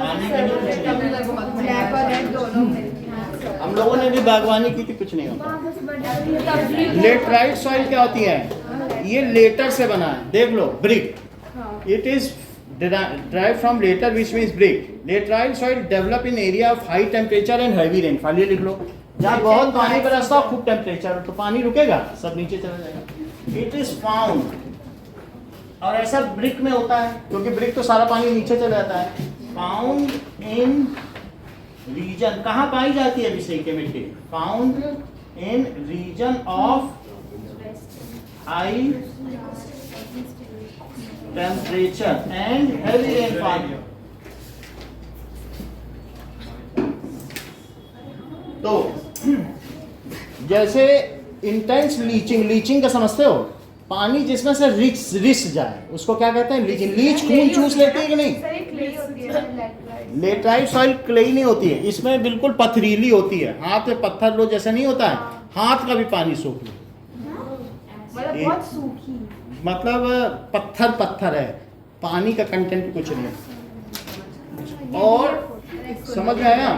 आने के लिए कुछ नहीं। ब्लैक और रेड दोनों मिलती हम लोगों ने भी बागवानी की थी, कुछ नहीं होता। लेटराइट सॉइल क्या होती है? ये लेटर से बना है। देख लो, brick, it is derived from later, which means brick. Laterite soil develop in area of high temperature and heavy rainfall. ये लिख लो, जहाँ बहुत पानी बरसता हो, खूब टेम्परेचर, तो पानी रुकेगा, सब नीचे चला जाएगा। It is found, और ऐसा ब्रिक में होता है, क्योंकि ब्रिक तो सारा पानी नीचे चला जाता है। Found in region, कहाँ पाई जाती है विषय के मिट्टी? Found in region of high temperature and heavy rainfall. तो जैसे इंटेंस लीचिंग का समझते हो? पानी जिसमें से रिस जाए उसको क्या कहते हैं? लीचिंग। लीच खून चूस लेती है कि नहीं? लेटराइट सॉइल क्लेई नहीं होती है, इसमें बिल्कुल पथरीली होती है। हाथ में पत्थर लो जैसा नहीं होता है, हाथ का भी पानी सूख लो, मतलब बहुत सूखी, मतलब पत्थर है, पानी का कंटेंट कुछ नहीं। और समझ में आया?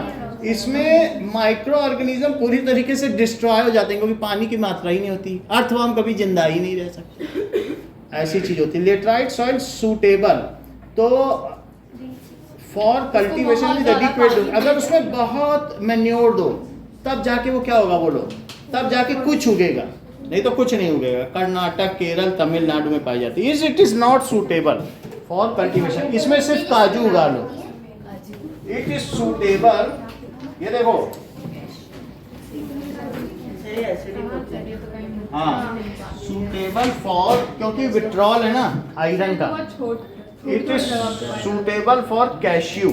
इसमें माइक्रो ऑर्गेनिज्म पूरी तरीके से डिस्ट्रॉय हो जाते हैं, क्योंकि पानी की मात्रा ही नहीं होती। अर्थवर्म कभी जिंदा ही नहीं रह सकते, ऐसी चीज होती है। लेटराइट सॉइल सूटेबल तो फॉर कल्टीवेशन विद एडिक्वेट। अगर उसमें बहुत मैन्योर दो, तब जाके वो क्या होगा बोलो? तब जाके कुछ उगेगा। नहीं तो कुछ नहीं उगेगा। कर्नाटक, केरल, तमिलनाडु में पाई जाती है। It is not suitable for cultivation. इसमें सिर्फ काजू उगा लो। इट इज सूटेबल, ये देखो, हाँ, सूटेबल फॉर, क्योंकि विट्रॉल है ना आयरन का। It is suitable for cashew.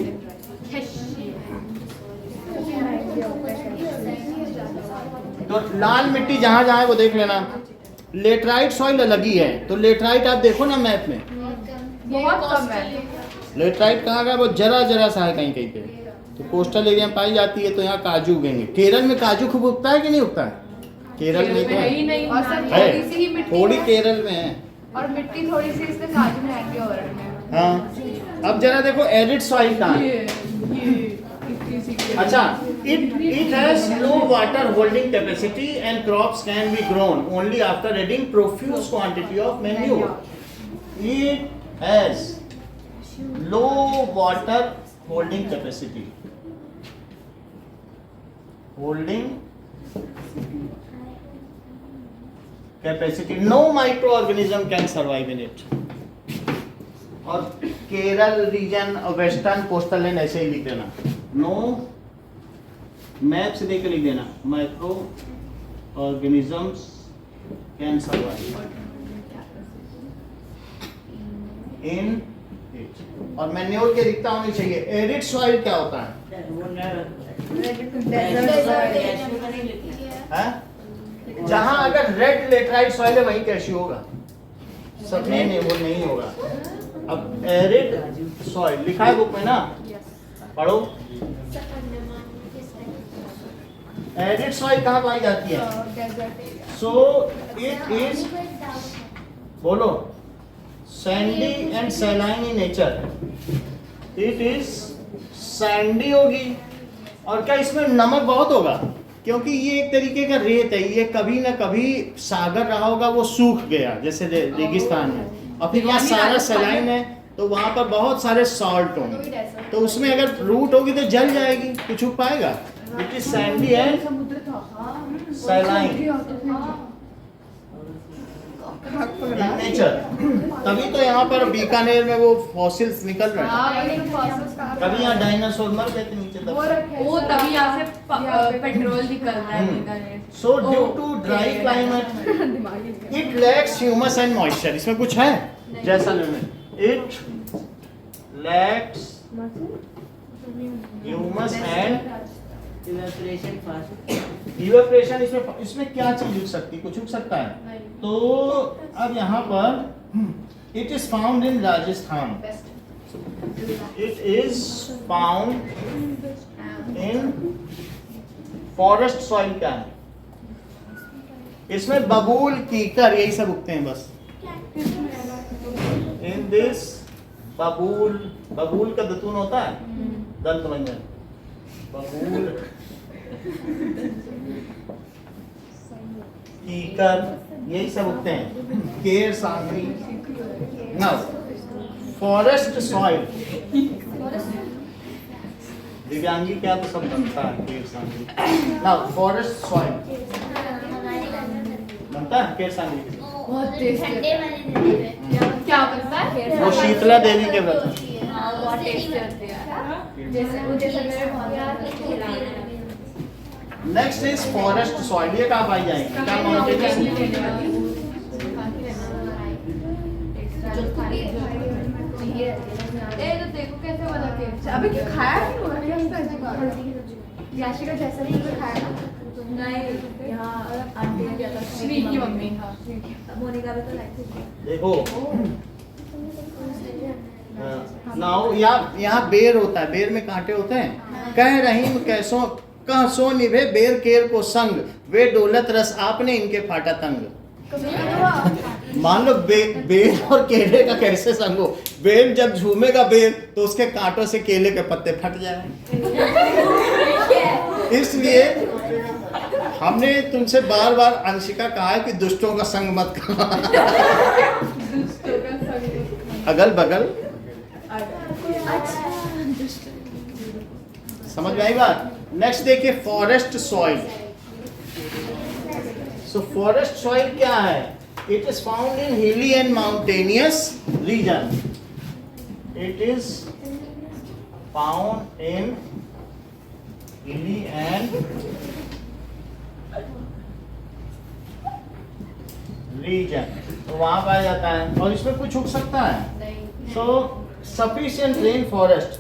तो लाल मिट्टी जहां जहां है वो देख लेना। लेटराइट सॉइल अलग ही है। तो लेटराइट आप देखो ना मैप में, बहुत कम है। लेटराइट कहाँ का, वो जरा जरा सा है कहीं कहीं पे। तो कोस्टल एरिया में पाई जाती है। तो यहाँ काजू उगेंगे। केरल में काजू खूब उगता है कि नहीं उगता है? केरल में तो है ही नहीं। और सर है, थोड़ी सी ही मिट्टी थोड़ी है। केरल में है। और मिट्टी थोड़ी सी इसलिए काजू महंगे हो रहे हैं। हाँ, अब जरा देखो एरिड सॉइल कहाँ है। अच्छा, it has low water holding capacity and crops can be grown only after adding profuse quantity of manure. It has low water holding capacity. Holding capacity. No microorganism can survive in it. और Kerala reason और western coastal line ऐसे ही लिख देना। No, map से देकर लिख देना, micro organisms can survive in it. और मैन्योर के दिखता होनी चाहिए। एरिड सॉइल क्या होता है? जहां अगर रेड लेटराइट सॉइल है वहीं कैश्यू होगा। सब नहीं, वो नहीं होगा। अब एरिड सॉइल लिखा है बुक में ना, पढ़ो। एरिड सॉइल कहाँ पाई जाती है? सो इट इज, बोलो, Sandy and saline in nature. It is Sandy होगी। और क्या इसमें नमक बहुत होगा? क्योंकि ये एक तरीके का रेत है। ये कभी ना कभी सागर रहा होगा, वो सूख गया जैसे रेगिस्तान में, और फिर वहाँ सारा सैलाइन है, तो वहाँ पर बहुत सारे सॉल्ट होंगे। तो उसमें अगर रूट होगी तो जल जाएगी, कुछ उग पाएगा। It is Sandy and saline nature. तभी तो यहाँ पर बीकानेर में वो फॉसिल्स निकल रहे हैं। कभी यहाँ डायनासोर मर गए थे नीचे, वो तभी यहाँ से पेट्रोल निकल रहा है। So due to dry climate it lacks humus and moisture. इसमें कुछ है जैसलमेर में, it lacks humus and evaporation. इसमें क्या चीज उग सकती, कुछ उग सकता है? तो अब यहाँ पर it is found in Rajasthan. It is found in forest soil. क्या है इसमें? बबूल, कीकर, यही सब उगते हैं बस। इन दिस बबूल, बबूल का दतून होता है, दंत मंजन, बबूल, कीकर, यही सब उगते हैं। केर सांगरी। नाउ फॉरेस्ट सॉइल, दिव्यांगी क्या तो सब बनता है केर सांगरी। नाउ फॉरेस्ट सॉइल बनता है केर सांगरी। बहुत टेस्टी। क्या बनता है? वो शीतला देवी के व्रत। बहुत टेस्टी होती है। Next is forest soil. ये कहाँ पाई जाएगी? क्या माउंटेन? तो देखो कैसे बना के। अबे क्या खाया नहीं हुआ याशी का जैसा भी खाया ना। नहीं, यहाँ आंटी ने किया था, श्री की मम्मी। मोनिका भी तो लाई थी। देखो नाउ यहाँ बेर होता है। बेर में कांटे होते हैं। कह रहीम कैसो कह सो निभे बेर केर को संग, वे डोलत रस आपने इनके फाटा तंग। मान लो बेर और केले का कैसे संग हो? बेर जब झूमेगा बेर तो उसके कांटों से केले के पत्ते फट जाएंगे। इसलिए हमने तुमसे बार बार अंशिका कहा है कि दुष्टों का संग मत करो। अगल बगल समझ में आई बात? नेक्स्ट देखिए forest soil. So forest soil क्या है? It is found in hilly and mountainous region. It is found in hilly and reason. तो वहां पाया जाता है और इसमें कुछ उग सकता है. सो sufficient rain forest,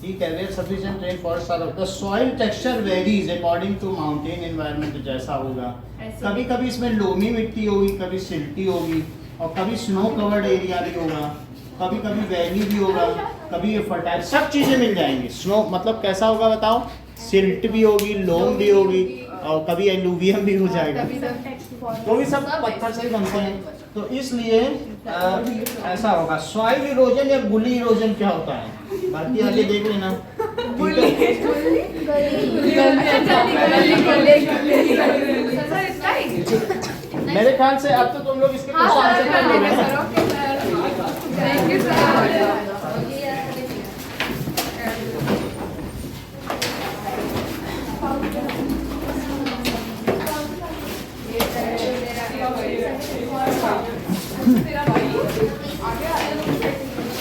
ठीक है, where sufficient rain forests are, the soil texture varies according to mountain environment. जैसा होगा, कभी कभी इसमें लोमी मिट्टी होगी, कभी सिल्टी होगी, और कभी स्नो कवर्ड एरिया भी होगा, कभी कभी वैली भी होगा, कभी ये फर्टाइल, सब चीजें मिल जाएंगी. स्नो मतलब कैसा होगा बताओ? सिल्ट भी होगी, लोम भी होगी, और कभी एलुवियम भी हो जाएगा. तो भी सब पत्थर से ही बनते हैं. तो इसलिए ऐसा होगा. सॉइल इरोजन या गुली इरोजन क्या होता है? बाकी आगे देख लेना. मेरे ख्याल से अब तो तुम लोग इसके क्वेश्चन आंसर कर लोगे.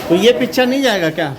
तो ये पिक्चर नहीं जाएगा क्या?